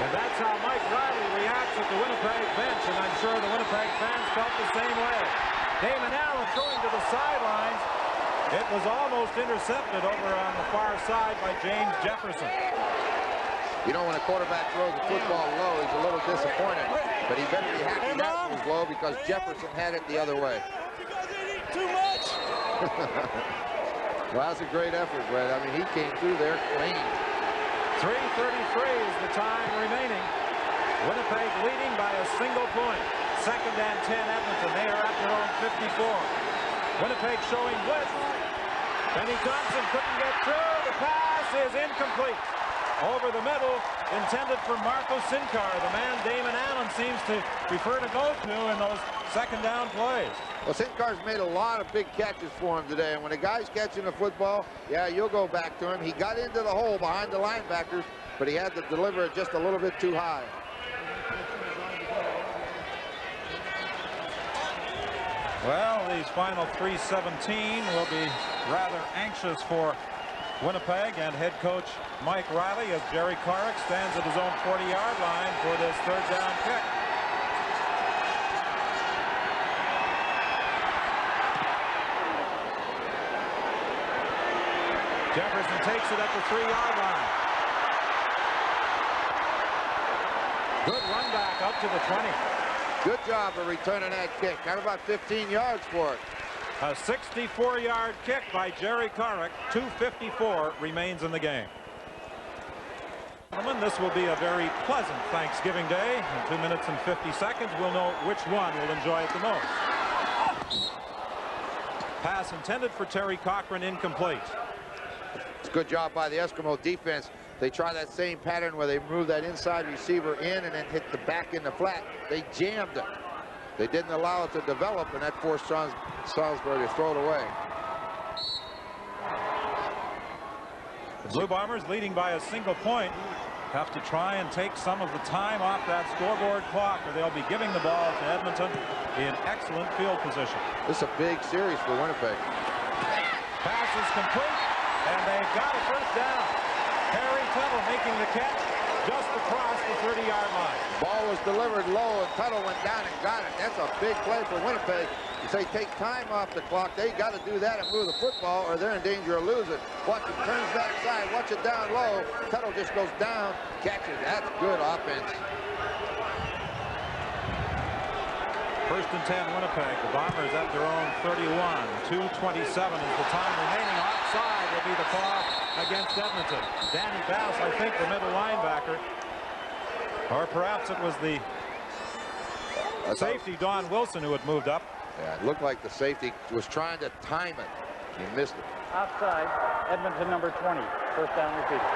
And that's how Mike Riley reacts at the Winnipeg bench, and I'm sure the Winnipeg fans felt the same way. Damon Allen throwing to the sidelines. It was almost intercepted over on the far side by James Jefferson. You know, when a quarterback throws the football low, he's a little disappointed, but he better be happy that was low because Jefferson had it the other way. Too much. Well, that's a great effort, Brett. I mean, he came through there clean. 3:33 is the time remaining. Winnipeg leading by a single point. 2nd and 10 Edmonton. They are at their own 54. Winnipeg showing blitz. Benny Thompson couldn't get through. The pass is incomplete. Over the middle, intended for Marco Sinkar, the man Damon Allen seems to prefer to go to in those 2nd down plays. Well, Sinkar's made a lot of big catches for him today, and when a guy's catching the football, yeah, you'll go back to him. He got into the hole behind the linebackers, but he had to deliver it just a little bit too high. Well, these final 3:17 will be rather anxious for Winnipeg and head coach Mike Riley as Jerry Carrick stands at his own 40-yard line for this 3rd down kick. Jefferson takes it at the 3-yard line. Good run back up to the 20. Good job of returning that kick. Got about 15 yards for it. A 64-yard kick by Jerry Carrick. 2:54 remains in the game. Gentlemen, this will be a very pleasant Thanksgiving Day. In 2 minutes and 50 seconds, we'll know which one will enjoy it the most. Pass intended for Terry Cochran, incomplete. It's a good job by the Eskimo defense. They try that same pattern where they move that inside receiver in and then hit the back in the flat. They jammed it. They didn't allow it to develop, and that forced Salisbury to throw it away. The Blue Bombers, leading by a single point, have to try and take some of the time off that scoreboard clock, or they'll be giving the ball to Edmonton in excellent field position. This is a big series for Winnipeg. Pass is complete, and they've got a 1st down. Harry Tuttle making the catch just across the 30-yard line. Ball was delivered low, and Tuttle went down and got it. That's a big play for Winnipeg. You say take time off the clock. They got to do that and move the football, or they're in danger of losing. Watch it, turns backside, watch it down low. Tuttle just goes down, catches. That's good offense. 1st and 10 Winnipeg. The Bombers at their own 31. 2:27 is the time remaining. Offside will be the call against Edmonton. Danny Bass, I think, the middle linebacker. Or perhaps it was the safety, Don Wilson, who had moved up. Yeah, it looked like the safety was trying to time it. He missed it. Offside, Edmonton number 20. 1st down repeated.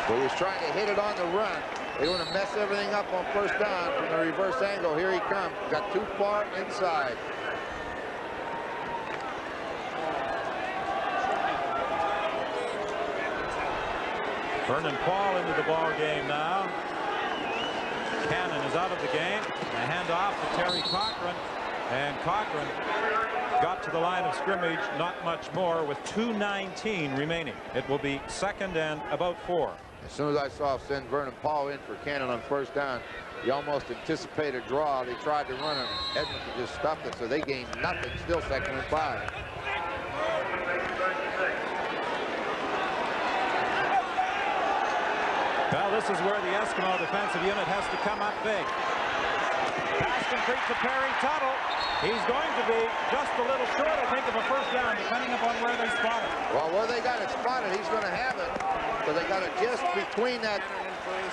Well, he was trying to hit it on the run. They want to mess everything up on 1st down from the reverse angle. Here he comes. Got too far inside. Vernon Paul into the ball game now. Cannon is out of the game. A handoff to Terry Cochran. And Cochran got to the line of scrimmage, not much more, with 2:19 remaining. It will be 2nd and about 4. As soon as I saw send Vernon Paul in for Cannon on 1st down, he almost anticipated draw. They tried to run him. Edmonton just stuffed it, so they gained nothing. Still 2nd and 5. Well, this is where the Eskimo defensive unit has to come up big. Pass complete to Perry Tuttle. He's going to be just a little short, I think, of a first down, depending upon where they spot it. Well, where they got it spotted, he's going to have it. But they got it just between that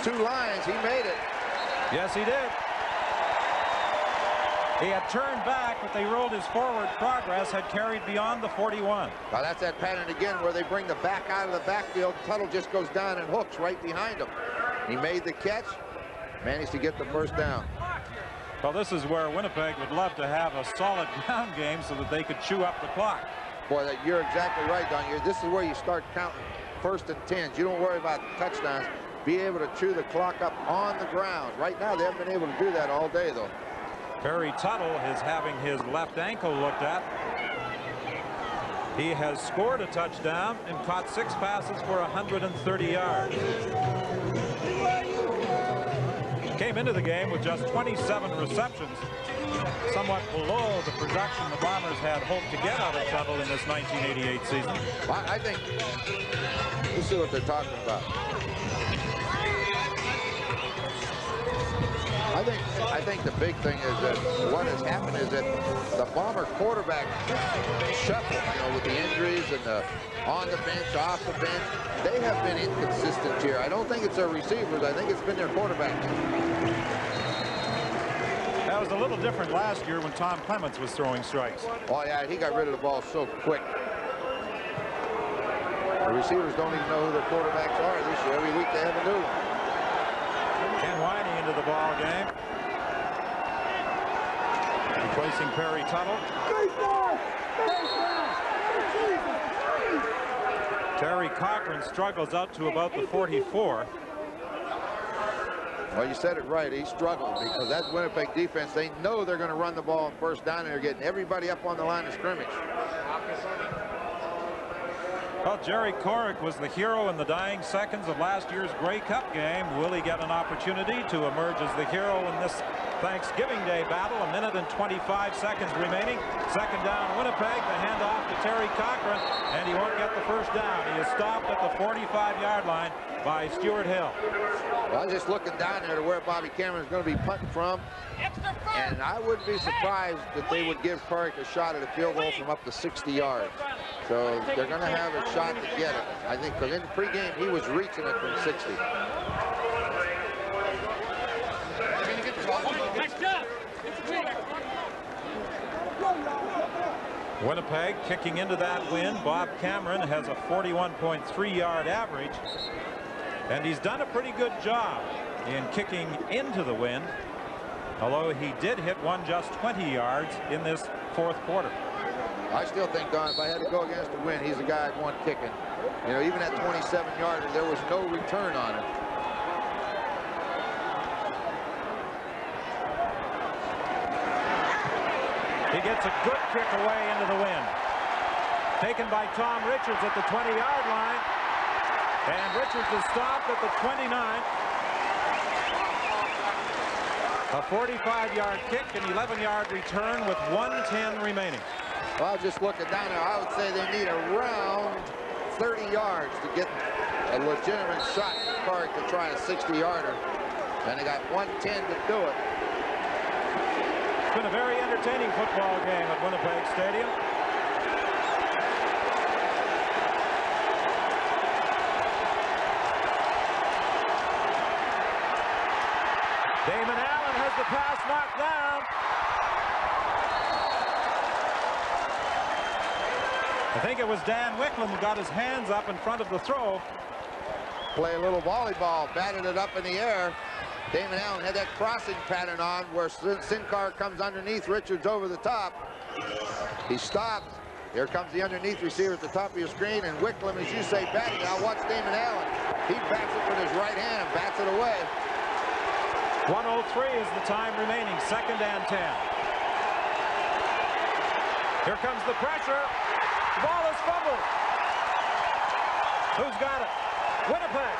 two lines. He made it. Yes, he did. He had turned back, but they ruled his forward progress had carried beyond the 41. Now that's that pattern again where they bring the back out of the backfield. Tuttle just goes down and hooks right behind him. He made the catch, managed to get the first down. Well, this is where Winnipeg would love to have a solid ground game so that they could chew up the clock. Boy, you're exactly right, Don. This is where you start counting first and 10s. You don't worry about touchdowns. Be able to chew the clock up on the ground. Right now, they haven't been able to do that all day, though. Perry Tuttle is having his left ankle looked at. He has scored a touchdown and caught 6 passes for 130 yards. Came into the game with just 27 receptions, somewhat below the production the Bombers had hoped to get out of Tuttle in this 1988 season. I think, let's see what they're talking about. I think the big thing is that what has happened is that the Bomber quarterback shuffle, you know, with the injuries and the on the bench, off the bench, they have been inconsistent here. I don't think it's their receivers. I think it's been their quarterbacks. That was a little different last year when Tom Clements was throwing strikes. Oh, yeah, he got rid of the ball so quick. The receivers don't even know who their quarterbacks are this year. Every week they have a new one. Ken Winey into the ball game. Replacing Perry Tuttle. Terry Cochran struggles out to about the 44. Well, you said it right. He struggled because that Winnipeg defense, they know they're going to run the ball on first down, and they're getting everybody up on the line of scrimmage. Well, Jerry Corrick was the hero in the dying seconds of last year's Grey Cup game. Will he get an opportunity to emerge as the hero in this Thanksgiving Day battle? 1 minute and 25 seconds remaining. Second down, Winnipeg. The handoff to Terry Cochran, and he won't get the first down. He is stopped at the 45-yard line by Stuart Hill. Well, I was just looking down there to where Bobby Cameron is going to be punting from, and I wouldn't be surprised that they would give Corrick a shot at a field goal from up to 60 yards. So they're going to have a shot to get it. I think because in the pregame he was reaching it from 60. Winnipeg kicking into that win. Bob Cameron has a 41.3-yard average, and he's done a pretty good job in kicking into the win, although he did hit one just 20 yards in this fourth quarter. I still think, Don, if I had to go against the win, he's the guy I'd want kicking. You know, even at 27-yarder, there was no return on it. He gets a good kick away into the wind. Taken by Tom Richards at the 20-yard line. And Richards is stopped at the 29. A 45-yard kick, an 11-yard return with 1:10 remaining. Well, just looking down there, I would say they need around 30 yards to get a legitimate shot at Corrick to try a 60-yarder. And they got 1:10 to do it. It's been a very entertaining football game at Winnipeg Stadium. Damon Allen has the pass knocked down. I think it was Dan Wicklund who got his hands up in front of the throw. Play a little volleyball, batted it up in the air. Damon Allen had that crossing pattern on where Sincar comes underneath, Richards over the top. He stopped. Here comes the underneath receiver at the top of your screen, and Wicklund, as you say, batting. Now watch Damon Allen. He bats it with his right hand and bats it away. 1:03 is the time remaining, 2nd and 10. Here comes the pressure. The ball is fumbled. Who's got it? Winnipeg.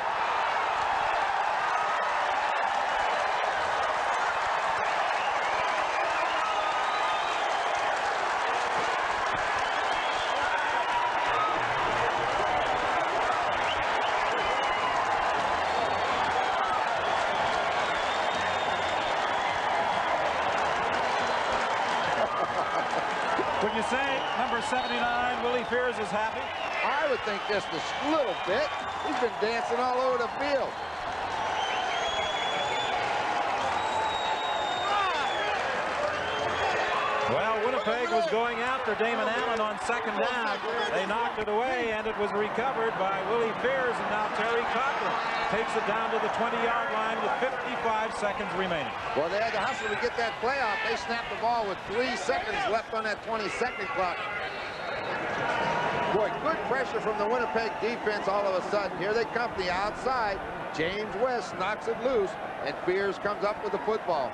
you say number 79, Willie Fears, is happy? I would think just a little bit. He's been dancing all over the field. Well, Winnipeg was going after Damon Allen on second down. They knocked it away, and it was recovered by Willie Fears, and now Terry Cochran takes it down to the 20-yard line with 55 seconds remaining. Well, they had to hustle to get that play off. They snapped the ball with 3 seconds left on that 20-second clock. Boy, good pressure from the Winnipeg defense all of a sudden. Here they come to the outside. James West knocks it loose, and Fears comes up with the football.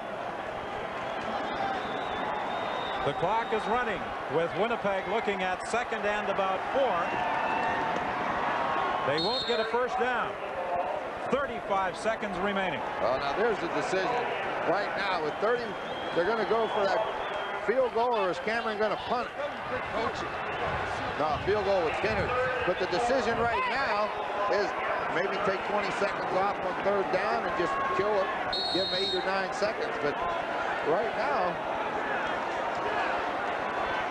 The clock is running with Winnipeg looking at second and about 4. They won't get a first down. 35 seconds remaining. Well, now there's the decision. Right now with 30, they're going to go for that field goal, or is Cameron going to punt? No, field goal with Kennedy. But the decision right now is maybe take 20 seconds off on third down and just kill it. Give them 8 or 9 seconds. But right now,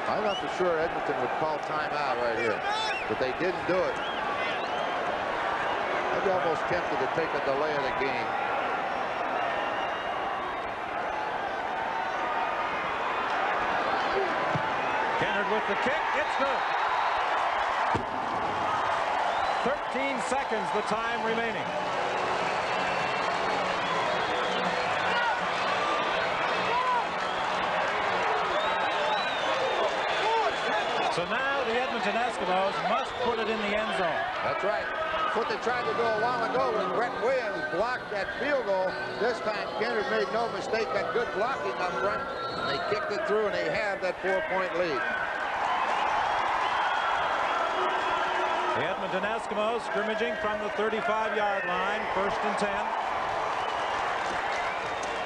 I'm not for sure Edmonton would call timeout right here, but they didn't do it. I'd be almost tempted to take a delay of the game. Kennard with the kick, it's good. 13 seconds, the time remaining. So now the Edmonton Eskimos must put it in the end zone. That's right. That's what they tried to do a while ago when Brett Williams blocked that field goal. This time, Kennard made no mistake, got good blocking up front, and they kicked it through, and they have that 4-point lead. The Edmonton Eskimos scrimmaging from the 35-yard line, 1st and 10.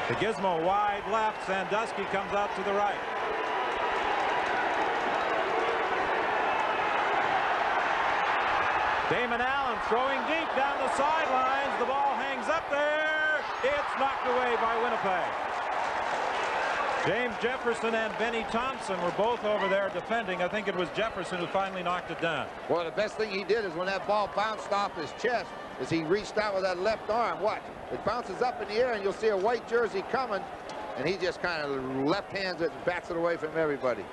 The Gizmo wide left, Sandusky comes out to the right. Damon Allen throwing deep down the sidelines. The ball hangs up there. It's knocked away by Winnipeg. James Jefferson and Benny Thompson were both over there defending. I think it was Jefferson who finally knocked it down. Well, the best thing he did is when that ball bounced off his chest is he reached out with that left arm. Watch. It bounces up in the air, and you'll see a white jersey coming, and he just kind of left hands it and bats it away from everybody.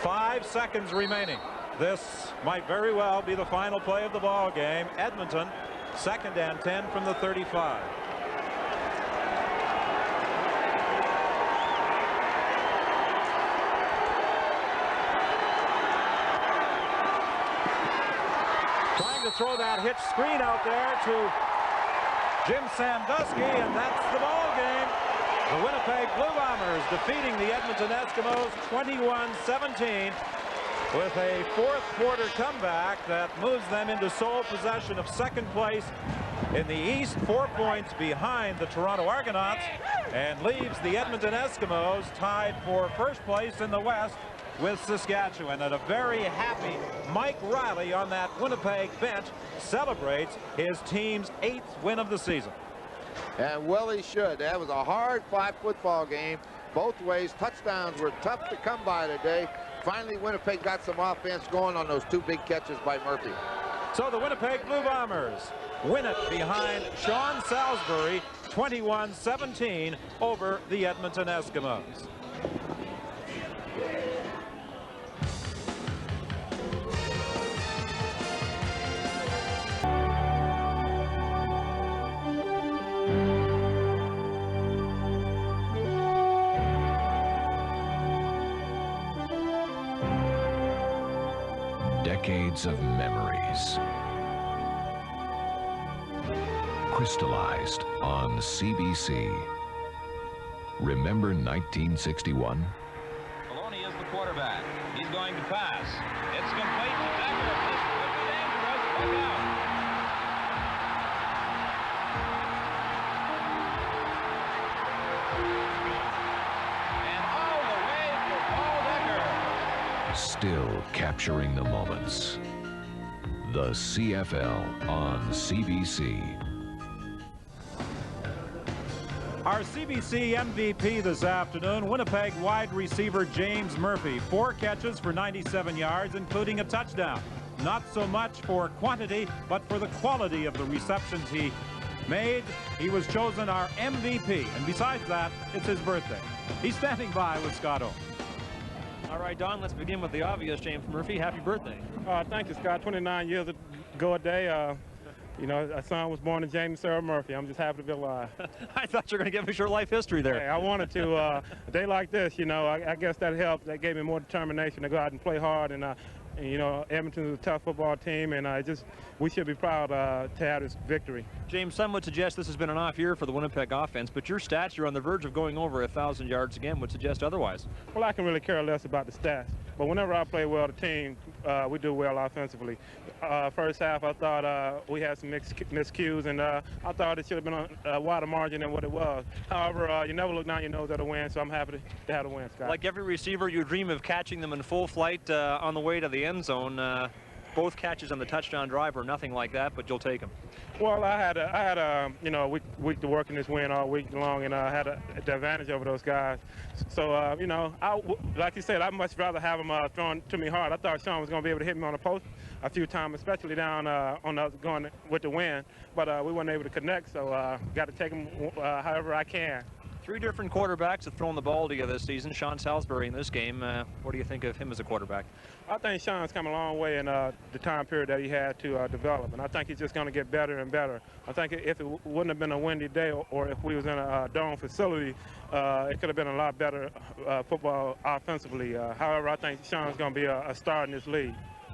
5 seconds remaining. This might very well be the final play of the ball game. Edmonton, 2nd and 10 from the 35. Trying to throw that hitch screen out there to Jim Sandusky, and that's the ball game. The Winnipeg Blue Bombers defeating the Edmonton Eskimos 21-17. with a 4th quarter comeback that moves them into sole possession of 2nd place in the East, 4 points behind the Toronto Argonauts, and leaves the Edmonton Eskimos tied for 1st place in the West with Saskatchewan. And a very happy Mike Riley on that Winnipeg bench celebrates his team's 8th win of the season. And well, he should. That was a hard-fought football game. Both ways, touchdowns were tough to come by today. Finally, Winnipeg got some offense going on those 2 big catches by Murphy. So the Winnipeg Blue Bombers win it behind Sean Salisbury, 21-17 over the Edmonton Eskimos. Decades of memories crystallized on CBC. Remember 1961? Maloney is the quarterback. He's going to pass. It's complete to Becker. This could be dangerous. Look out. And all the way for Paul Becker. Still capturing the moments. The CFL on CBC. Our CBC MVP this afternoon, Winnipeg wide receiver James Murphy. 4 catches for 97 yards, including a touchdown. Not so much for quantity, but for the quality of the receptions he made. He was chosen our MVP, and besides that, it's his birthday. He's standing by with Scott O. All right, Don, let's begin with the obvious. James Murphy, happy birthday. Thank you, Scott. 29 years ago a day. You know, a son was born to James Earl Murphy. I'm just happy to be alive. I thought you were going to give us your life history there. Hey, I wanted to. A day like this, you know, I guess that helped. That gave me more determination to go out and play hard. And you know, Edmonton is a tough football team, and we should be proud to have this victory. James, some would suggest this has been an off year for the Winnipeg offense, but your stats, you're on the verge of going over 1,000 yards again, would suggest otherwise. Well, I can really care less about the stats, but whenever I play well, the team, we do well offensively. First half, I thought we had some miscues, and I thought it should have been a wider margin than what it was. However, you never look down your nose at a win, so I'm happy to have a win, Scott. Like every receiver, you dream of catching them in full flight on the way to the end zone. Both catches on the touchdown drive were nothing like that, but you'll take them. Well, I had a you know, week to work in this win all week long, and I had the advantage over those guys. So you know, like you said, I'd much rather have them throwing to me hard. I thought Sean was going to be able to hit me on the post a few times, especially down on the going with the wind, but we weren't able to connect. So got to take them however I can. 3 different quarterbacks have thrown the ball to you this season. Sean Salisbury in this game. What do you think of him as a quarterback? I think Sean's come a long way in the time period that he had to develop, and I think he's just going to get better and better. I think if it wouldn't have been a windy day, or if we was in a dome facility, it could have been a lot better football offensively. However, I think Sean's going to be a star in this league.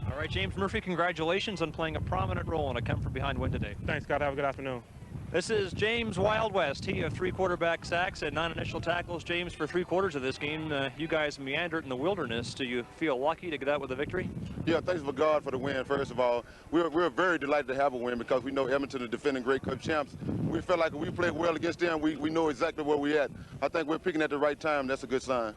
All right, James Murphy, congratulations on playing a prominent role in a come-from-behind win today. Thanks, Scott. Have a good afternoon. This is James Wild West. He of 3 quarterback sacks and 9 initial tackles. James, for 3/4 of this game, you guys meandered in the wilderness. Do you feel lucky to get out with a victory? Yeah, thanks for God for the win, first of all. We're very delighted to have a win because we know Edmonton is defending Grey Cup champs. We felt like if we played well against them, we know exactly where we're at. I think we're picking at the right time. That's a good sign.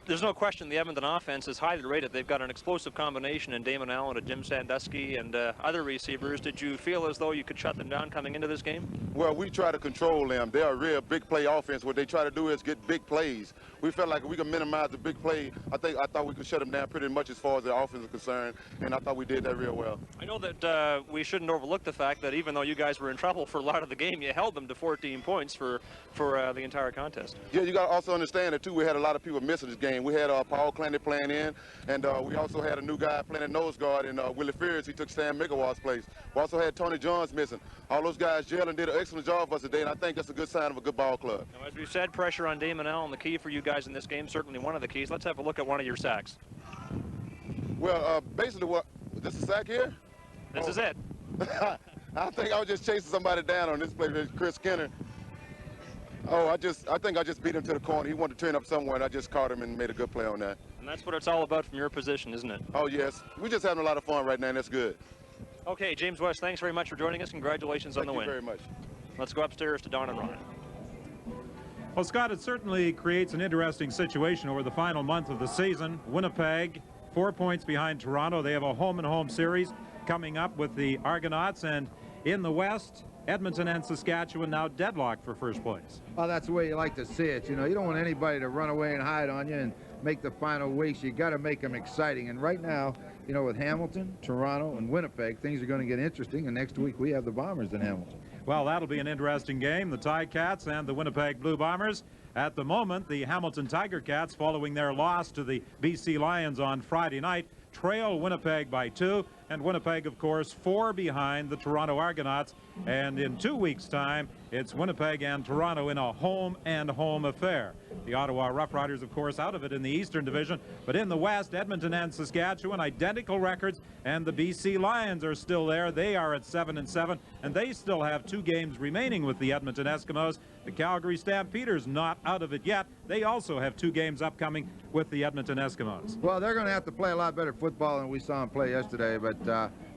There's no question the Edmonton offense is highly rated. They've got an explosive combination in Damon Allen and Jim Sandusky and other receivers. Did you feel as though you could shut them down coming into this game? Well, we try to control them. They're a real big play offense. What they try to do is get big plays. We felt like if we could minimize the big play, I thought we could shut them down pretty much as far as the offense is concerned, and I thought we did that real well. I know that we shouldn't overlook the fact that even though you guys were in trouble for a lot of the game, you held them to 14 points for the entire contest. Yeah, you got to also understand that, too, we had a lot of people missing this game. We had Paul Clancy playing in, and we also had a new guy playing at nose guard, and Willie Fears. He took Stan Mickelwald's place. We also had Tony Johns missing. All those guys gelled and did an excellent job for us today, and I think that's a good sign of a good ball club. Now, as we've said, pressure on Damon Allen, the key for you guys in this game, certainly one of the keys. Let's have a look at one of your sacks. Well, basically, this is a sack here? This is it. I think I was just chasing somebody down on this play, Chris Skinner. Oh, I think I just beat him to the corner. He wanted to turn up somewhere, and I just caught him and made a good play on that. And that's what it's all about from your position, isn't it? Oh, yes. We're just having a lot of fun right now, and that's good. Okay, James West, thanks very much for joining us. Congratulations on the win. Thank you very much. Let's go upstairs to Don and Ron. Well, Scott, it certainly creates an interesting situation over the final month of the season. Winnipeg, 4 points behind Toronto. They have a home-and-home series coming up with the Argonauts, and in the West, Edmonton and Saskatchewan now deadlocked for first place. Well, that's the way you like to see it. You know, you don't want anybody to run away and hide on you and make the final weeks. You got to make them exciting. And right now, you know, with Hamilton, Toronto, and Winnipeg, things are going to get interesting. And next week we have the Bombers in Hamilton. Well, that'll be an interesting game. The Ticats and the Winnipeg Blue Bombers. At the moment, the Hamilton Tiger Cats, following their loss to the BC Lions on Friday night, trail Winnipeg by 2, and Winnipeg, of course, 4 behind the Toronto Argonauts. And in 2 weeks' time, it's Winnipeg and Toronto in a home-and-home affair. The Ottawa Rough Riders, of course, out of it in the Eastern Division. But in the West, Edmonton and Saskatchewan, identical records, and the BC Lions are still there. They are at 7-7, and they still have 2 games remaining with the Edmonton Eskimos. The Calgary Stampeders not out of it yet. They also have 2 games upcoming with the Edmonton Eskimos. Well, they're going to have to play a lot better football than we saw them play yesterday, but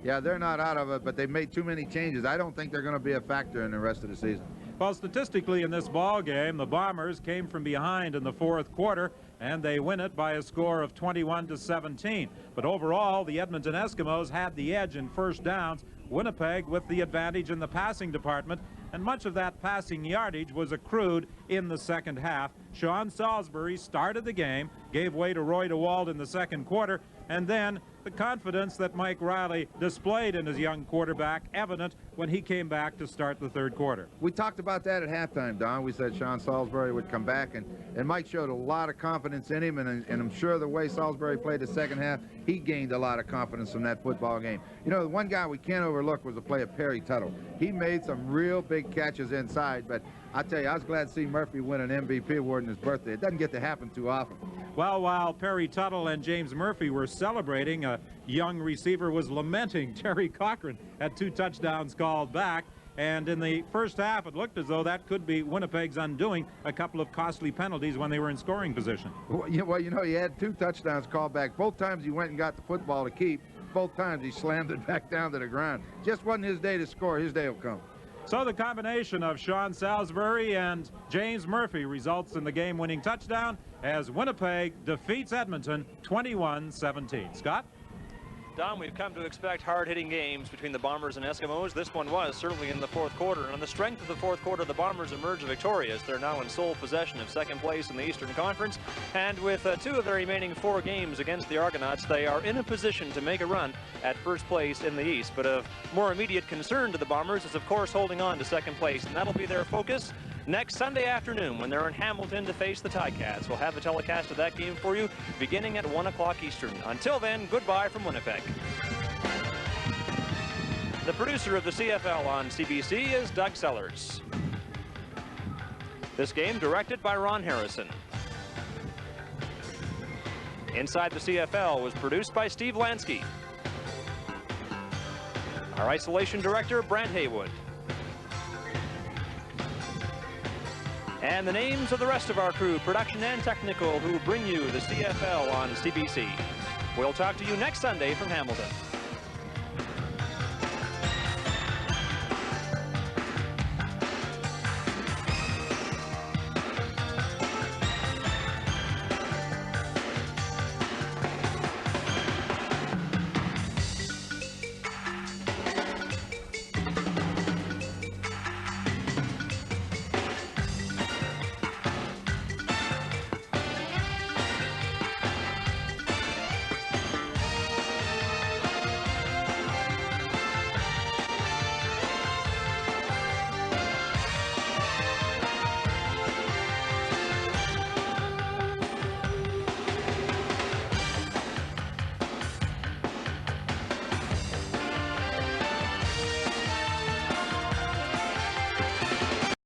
yeah, they're not out of it, but they made too many changes. I don't think they're going to be a factor in the rest of the season. Well, statistically in this ball game, the Bombers came from behind in the 4th quarter and they win it by a score of 21-17. But overall, the Edmonton Eskimos had the edge in first downs, Winnipeg with the advantage in the passing department, and much of that passing yardage was accrued in the second half. Sean Salisbury started the game, gave way to Roy DeWalt in the second quarter, and then the confidence that Mike Riley displayed in his young quarterback evident when he came back to start the third quarter. We talked about that at halftime, Don. We said Sean Salisbury would come back, and Mike showed a lot of confidence in him, and I'm sure the way Salisbury played the second half, he gained a lot of confidence from that football game. You know, the one guy we can't overlook was the play of Perry Tuttle. He made some real big catches inside, but I tell you, I was glad to see Murphy win an MVP award on his birthday. It doesn't get to happen too often. Well, while Perry Tuttle and James Murphy were celebrating, a young receiver was lamenting. Terry Cochran had 2 touchdowns called back, and in the first half it looked as though that could be Winnipeg's undoing, a couple of costly penalties when they were in scoring position. Well, you know, he had 2 touchdowns called back. Both times he went and got the football to keep. Both times he slammed it back down to the ground. Just wasn't his day to score. His day will come. So the combination of Sean Salisbury and James Murphy results in the game-winning touchdown as Winnipeg defeats Edmonton 21-17. Scott? Don, we've come to expect hard-hitting games between the Bombers and Eskimos. This one was certainly in the fourth quarter. And on the strength of the fourth quarter, the Bombers emerged victorious. They're now in sole possession of second place in the Eastern Conference. And with 2 of their remaining 4 games against the Argonauts, they are in a position to make a run at first place in the East. But of more immediate concern to the Bombers is, of course, holding on to second place. And that'll be their focus next Sunday afternoon when they're in Hamilton to face the Ticats. We'll have the telecast of that game for you beginning at 1 o'clock Eastern. Until then, goodbye from Winnipeg. The producer of the CFL on CBC is Doug Sellers. This game directed by Ron Harrison. Inside the CFL was produced by Steve Lansky. Our isolation director, Brent Haywood. And the names of the rest of our crew, production and technical, who bring you the CFL on CBC. We'll talk to you next Sunday from Hamilton.